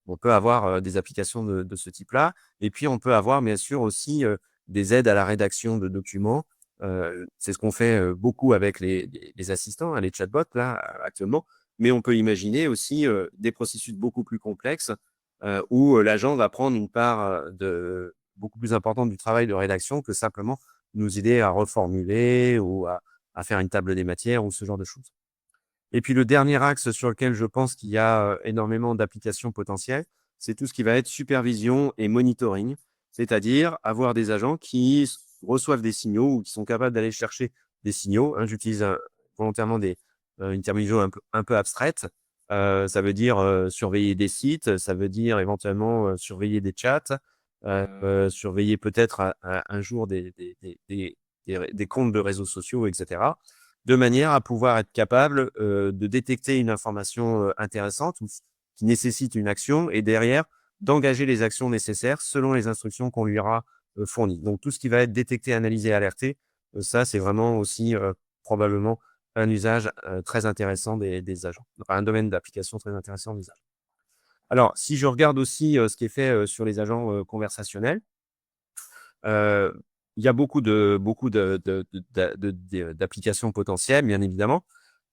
on peut avoir, des applications de ce type-là et puis on peut avoir bien sûr aussi, des aides à la rédaction de documents. C'est ce qu'on fait, beaucoup avec les assistants, hein, les chatbots là, actuellement. Mais on peut imaginer aussi, des processus beaucoup plus complexes, où, l'agent va prendre une part, de beaucoup plus importante du travail de rédaction que simplement nous aider à reformuler ou à faire une table des matières ou ce genre de choses. Et puis le dernier axe sur lequel je pense qu'il y a, énormément d'applications potentielles, c'est tout ce qui va être supervision et monitoring. C'est-à-dire avoir des agents qui reçoivent des signaux ou qui sont capables d'aller chercher des signaux, hein. J'utilise volontairement une terminologie un peu abstraite. Ça veut dire surveiller des sites, ça veut dire éventuellement surveiller des chats, surveiller peut-être un jour des comptes de réseaux sociaux, etc., de manière à pouvoir être capable de détecter une information intéressante ou qui nécessite une action et derrière d'engager les actions nécessaires selon les instructions qu'on lui aura fournies. Donc tout ce qui va être détecté, analysé, alerté, ça c'est vraiment aussi probablement un usage très intéressant des agents, enfin, un domaine d'application très intéressant des agents. Alors, si je regarde aussi ce qui est fait sur les agents conversationnels, euh, il y a d'applications potentielles, bien évidemment.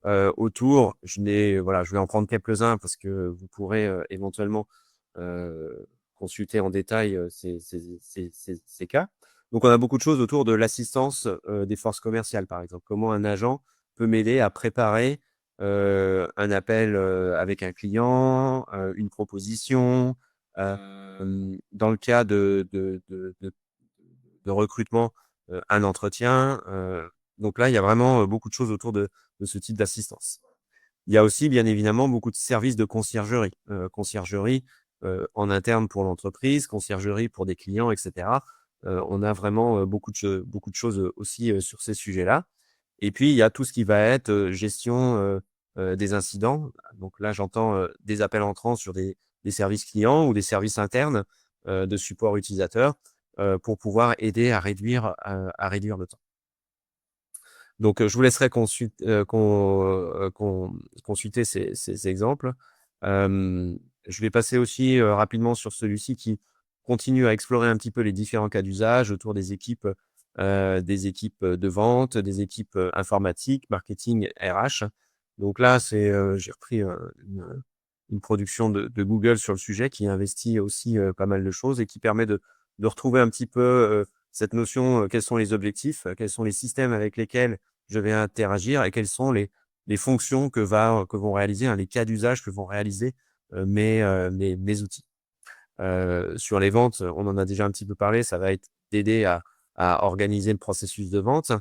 Autour, voilà, je vais en prendre quelques-uns parce que vous pourrez éventuellement consulter en détail ces cas. Donc, on a beaucoup de choses autour de l'assistance des forces commerciales, par exemple. Comment un agent peut m'aider à préparer un appel avec un client, une proposition. Dans le cas de recrutement, un entretien. Donc là, il y a vraiment beaucoup de choses autour de ce type d'assistance. Il y a aussi, bien évidemment, beaucoup de services de conciergerie. Conciergerie en interne pour l'entreprise, conciergerie pour des clients, etc. On a vraiment beaucoup de choses aussi sur ces sujets-là. Et puis, il y a tout ce qui va être gestion des incidents. Donc là, j'entends des appels entrants sur des services clients ou des services internes de support utilisateur pour pouvoir aider à réduire le temps. Donc, je vous laisserai consulter ces exemples. Je vais passer aussi rapidement sur celui-ci qui continue à explorer un petit peu les différents cas d'usage autour des équipes de vente, des équipes informatiques, marketing, RH. Donc là, j'ai repris une production de Google sur le sujet qui investit aussi pas mal de choses et qui permet de retrouver un petit peu cette notion, quels sont les objectifs, quels sont les systèmes avec lesquels je vais interagir et quelles sont les fonctions que vont réaliser, hein, les cas d'usage que vont réaliser mes outils. Sur les ventes, on en a déjà un petit peu parlé, ça va être d'aider à organiser le processus de vente.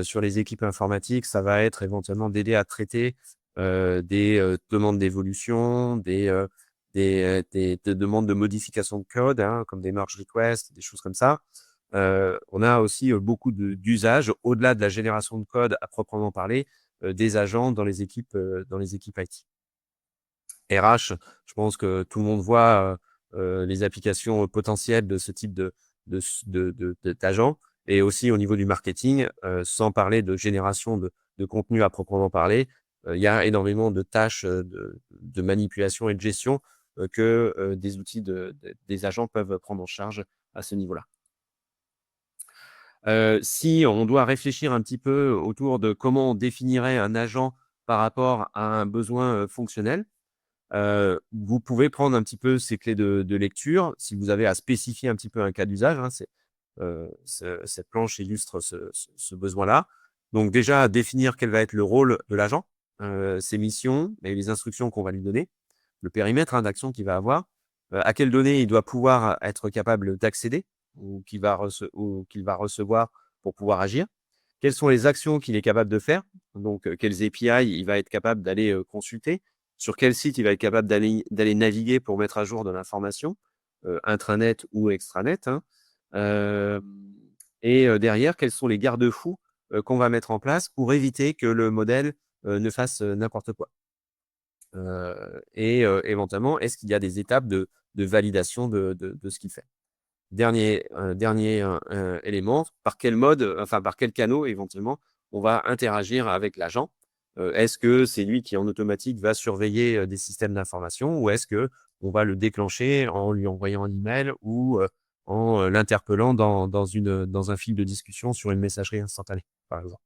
Sur les équipes informatiques, ça va être éventuellement d'aider à traiter des demandes d'évolution, des demandes de modification de code, hein, comme des merge requests, des choses comme ça. On a aussi beaucoup d'usages, au-delà de la génération de code à proprement parler, des agents dans les équipes IT. RH, je pense que tout le monde voit les applications potentielles de ce type d'agents. Et aussi au niveau du marketing, sans parler de génération de contenu à proprement parler, il y a énormément de tâches de manipulation et de gestion que des outils des agents peuvent prendre en charge à ce niveau-là. Si on doit réfléchir un petit peu autour de comment on définirait un agent par rapport à un besoin fonctionnel, vous pouvez prendre un petit peu ces clés de lecture. Si vous avez à spécifier un petit peu un cas d'usage, hein, cette planche illustre ce besoin-là. Donc déjà, définir quel va être le rôle de l'agent, ses missions et les instructions qu'on va lui donner, le périmètre hein, d'action qu'il va avoir, à quelles données il doit pouvoir être capable d'accéder ou qu'il va recevoir pour pouvoir agir. Quelles sont les actions qu'il est capable de faire? Donc, quels API il va être capable d'aller consulter? Sur quel site il va être capable d'aller naviguer pour mettre à jour de l'information, intranet ou extranet, hein? Et derrière, quels sont les garde-fous qu'on va mettre en place pour éviter que le modèle ne fasse n'importe quoi? Et éventuellement, est-ce qu'il y a des étapes de validation de ce qu'il fait? Dernier élément, par quel mode, enfin par quel canal éventuellement on va interagir avec l'agent. Est-ce que c'est lui qui en automatique va surveiller des systèmes d'information ou est-ce que on va le déclencher en lui envoyant un email ou en l'interpellant dans un fil de discussion sur une messagerie instantanée, par exemple.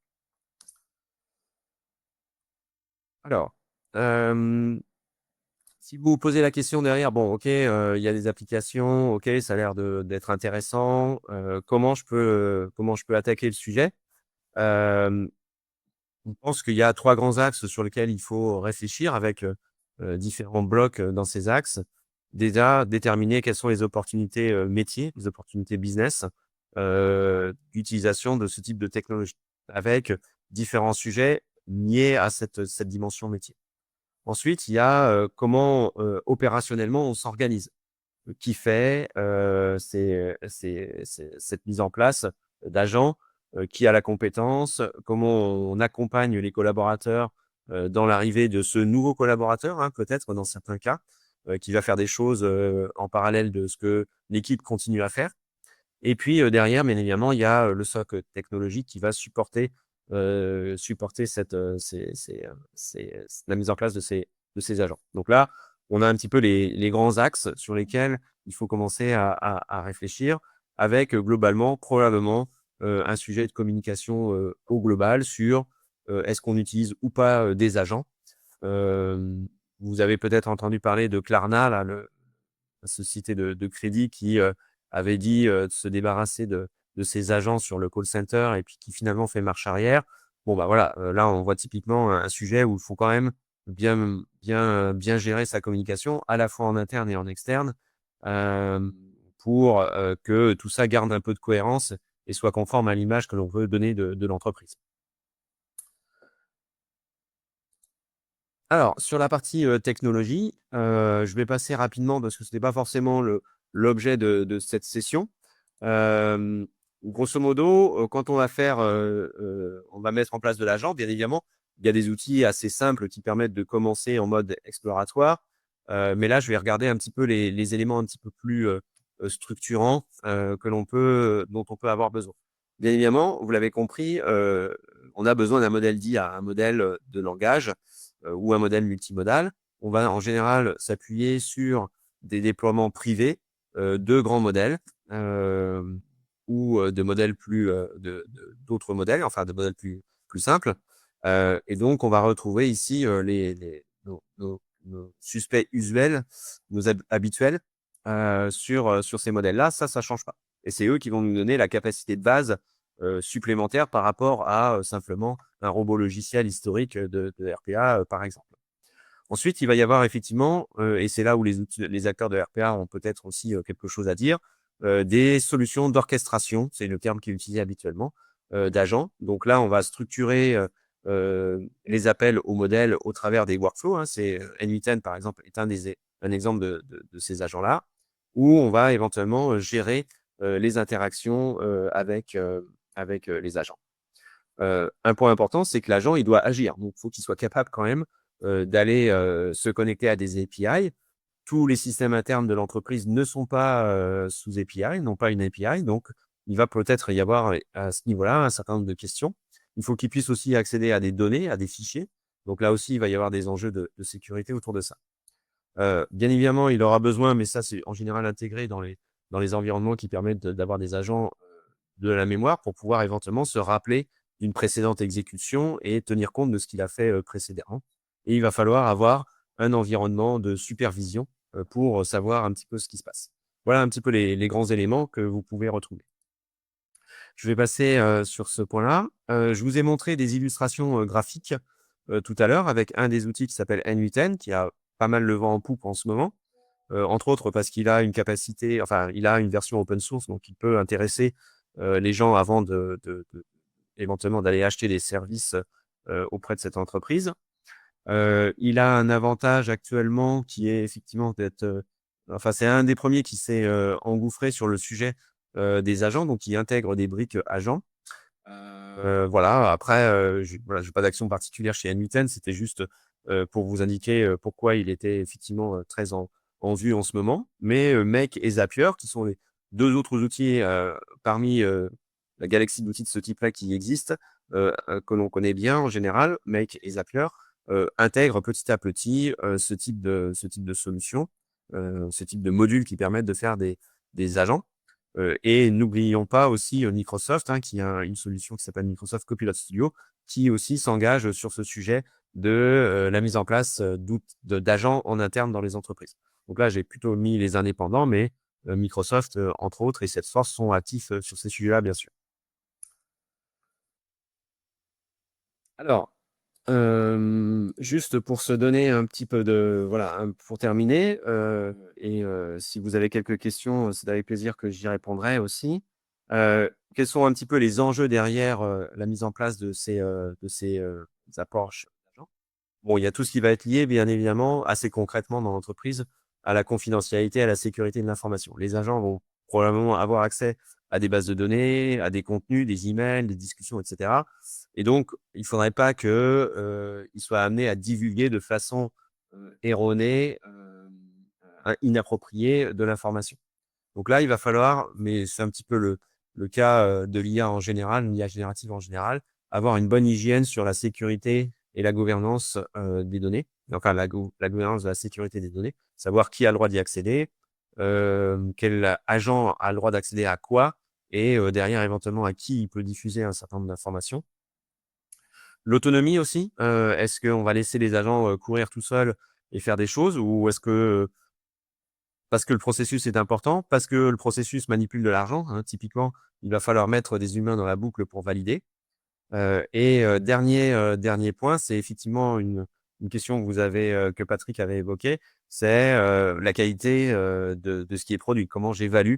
Alors, si vous vous posez la question derrière, bon, OK, il y a des applications, OK, ça a l'air d'être intéressant, comment je peux attaquer le sujet? Hem, je pense qu'il y a 3 grands axes sur lesquels il faut réfléchir avec différents blocs dans ces axes. déjà déterminer quelles sont les opportunités métiers, les opportunités business d'utilisation de ce type de technologie, avec différents sujets liés à cette dimension métier. Ensuite, il y a comment opérationnellement on s'organise. Qui fait cette mise en place d'agents, qui a la compétence, comment on accompagne les collaborateurs dans l'arrivée de ce nouveau collaborateur, hein, peut-être dans certains cas, qui va faire des choses en parallèle de ce que l'équipe continue à faire. Et puis derrière, bien évidemment, il y a le socle technologique qui va supporter la mise en place de ces agents. Donc là, on a un petit peu les grands axes sur lesquels il faut commencer à réfléchir, avec globalement, probablement, un sujet de communication au global sur est-ce qu'on utilise ou pas des agents. Vous avez peut-être entendu parler de Klarna, là, la société de crédit qui avait dit de se débarrasser de ses agents sur le call center et puis qui finalement fait marche arrière. Bon, bah voilà, là, on voit typiquement un sujet où il faut quand même bien gérer sa communication, à la fois en interne et en externe, euh, pour que tout ça garde un peu de cohérence et soit conforme à l'image que l'on veut donner de l'entreprise. Alors, sur la partie technologie, je vais passer rapidement parce que ce n'est pas forcément l'objet de cette session. Grosso modo, quand on va mettre en place de l'agent, bien évidemment, il y a des outils assez simples qui permettent de commencer en mode exploratoire. Mais là, je vais regarder un petit peu les éléments un petit peu plus structurants dont on peut avoir besoin. Bien évidemment, vous l'avez compris, on a besoin d'un modèle d'IA, un modèle de langage ou un modèle multimodal. On va en général s'appuyer sur des déploiements privés de grands modèles euh, ou de modèles d'autres modèles, enfin de modèles plus simples. Et donc, on va retrouver ici nos suspects usuels, habituels sur ces modèles-là. Ça change pas. Et c'est eux qui vont nous donner la capacité de base supplémentaire par rapport à simplement un robot logiciel historique de RPA, par exemple. Ensuite, il va y avoir effectivement, et c'est là où les acteurs de RPA ont peut-être aussi quelque chose à dire, des solutions d'orchestration, c'est le terme qui est utilisé habituellement, d'agents. Donc là, on va structurer les appels au modèle au travers des workflows. Hein. N8N, par exemple, est un exemple de ces agents-là, où on va éventuellement gérer les interactions avec les agents. Un point important, c'est que l'agent, il doit agir. Donc, il faut qu'il soit capable quand même d'aller se connecter à des API. Tous les systèmes internes de l'entreprise ne sont pas sous API, n'ont pas une API. Donc, il va peut-être y avoir à ce niveau-là un certain nombre de questions. Il faut qu'il puisse aussi accéder à des données, à des fichiers. Donc là aussi, il va y avoir des enjeux de sécurité autour de ça. Bien évidemment, il aura besoin, mais ça, c'est en général intégré dans les environnements qui permettent d'avoir des agents de la mémoire pour pouvoir éventuellement se rappeler d'une précédente exécution et tenir compte de ce qu'il a fait précédemment. Et il va falloir avoir un environnement de supervision pour savoir un petit peu ce qui se passe. Voilà un petit peu les grands éléments que vous pouvez retrouver. Je vais passer sur ce point-là. Je vous ai montré des illustrations graphiques tout à l'heure avec un des outils qui s'appelle N8N, qui a pas mal le vent en poupe en ce moment. Entre autres parce qu'il a une capacité, enfin, il a une version open source, donc il peut intéresser les gens avant éventuellement d'aller acheter des services auprès de cette entreprise. Il a un avantage actuellement qui est effectivement enfin, c'est un des premiers qui s'est engouffré sur le sujet des agents, donc il intègre des briques agents. Voilà, après, voilà, j'ai pas d'action particulière chez N8N, c'était juste pour vous indiquer pourquoi il était effectivement très en vue en ce moment. Mais Make et Zapier, qui sont les deux autres outils parmi la galaxie d'outils de ce type-là qui existent, que l'on connaît bien en général, Make et Zapier, intègrent petit à petit ce type de solution, ce type de modules qui permettent de faire des agents. Et n'oublions pas aussi Microsoft, hein, qui a une solution qui s'appelle Microsoft Copilot Studio, qui aussi s'engage sur ce sujet de la mise en place d'agents en interne dans les entreprises. Donc là, j'ai plutôt mis les indépendants, mais Microsoft, entre autres, et Salesforce sont actifs sur ces sujets-là, bien sûr. Alors, Juste pour se donner un petit peu de voilà, pour terminer, si vous avez quelques questions, c'est avec plaisir que j'y répondrai aussi. Quels sont un petit peu les enjeux derrière, la mise en place de ces apports chez l'agent? Bon, il y a tout ce qui va être lié, bien évidemment, assez concrètement dans l'entreprise, à la confidentialité, à la sécurité de l'information. Les agents vont probablement avoir accès à des bases de données, à des contenus, des emails, des discussions, et cetera. Et donc, il faudrait pas que, ils soient amenés à divulguer de façon, erronée, inappropriée de l'information. Donc là, il va falloir, mais c'est un petit peu le cas, de l'IA en général, l'IA générative en général, avoir une bonne hygiène sur la sécurité et la gouvernance, des données. Enfin la gouvernance de la sécurité des données, savoir qui a le droit d'y accéder, quel agent a le droit d'accéder à quoi et derrière éventuellement à qui il peut diffuser un certain nombre d'informations. L'autonomie aussi, est-ce qu'on va laisser les agents, courir tout seuls et faire des choses ou est-ce que, parce que le processus est important, parce que le processus manipule de l'argent, hein, typiquement, il va falloir mettre des humains dans la boucle pour valider. Dernier point, c'est effectivement une question que vous avez, que Patrick avait évoquée, c'est, la qualité, de ce qui est produit. Comment j'évalue,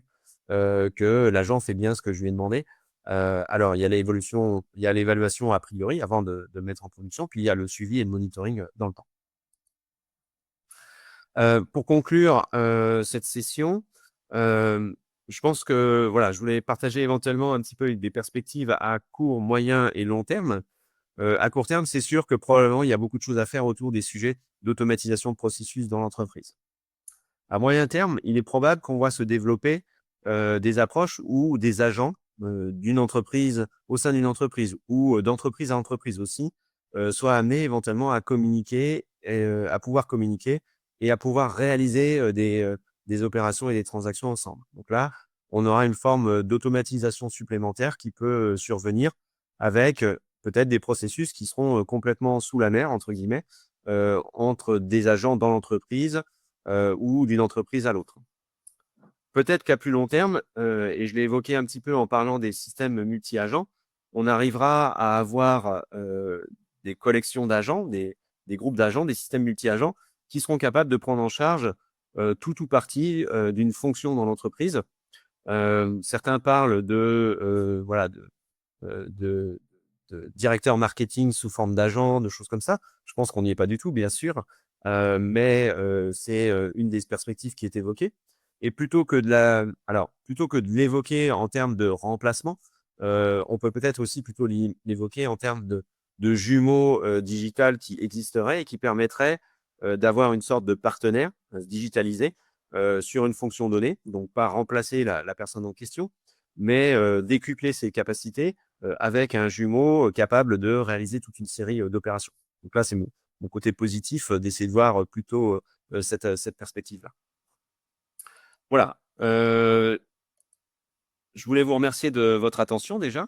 que l'agent fait bien ce que je lui ai demandé? Alors il y a l'évaluation a priori avant de mettre en production, puis il y a le suivi et le monitoring, dans le temps. Pour conclure, cette session, je pense que voilà, je voulais partager éventuellement un petit peu des perspectives à court, moyen et long terme. À court terme, c'est sûr que probablement il y a beaucoup de choses à faire autour des sujets d'automatisation de processus dans l'entreprise. À moyen terme, il est probable qu'on voit se développer, des approches où des agents, d'une entreprise au sein d'une entreprise ou, d'entreprise à entreprise aussi, soient amenés éventuellement à communiquer et à pouvoir communiquer et à pouvoir réaliser, des opérations et des transactions ensemble. Donc là, on aura une forme, d'automatisation supplémentaire qui peut, survenir avec, peut-être des processus qui seront, complètement «sous la mer» entre guillemets, entre des agents dans l'entreprise, ou d'une entreprise à l'autre. Peut-être qu'à plus long terme, et je l'ai évoqué un petit peu en parlant des systèmes multi-agents, on arrivera à avoir, des collections d'agents, des groupes d'agents, des systèmes multi-agents qui seront capables de prendre en charge, tout ou partie, d'une fonction dans l'entreprise. Certains parlent voilà, de directeur marketing sous forme d'agent, de choses comme ça. Je pense qu'on n'y est pas du tout, bien sûr, mais c'est, une des perspectives qui est évoquée et plutôt que de l'évoquer en termes de remplacement, on peut peut-être aussi plutôt l'évoquer en termes de jumeaux, digital qui existeraient et qui permettraient, d'avoir une sorte de partenaire, digitalisé, sur une fonction donnée. Donc pas remplacer la personne en question, mais décupler ses capacités avec un jumeau capable de réaliser toute une série d'opérations. Donc là, c'est mon côté positif d'essayer de voir plutôt cette perspective-là. Voilà. Je voulais vous remercier de votre attention déjà.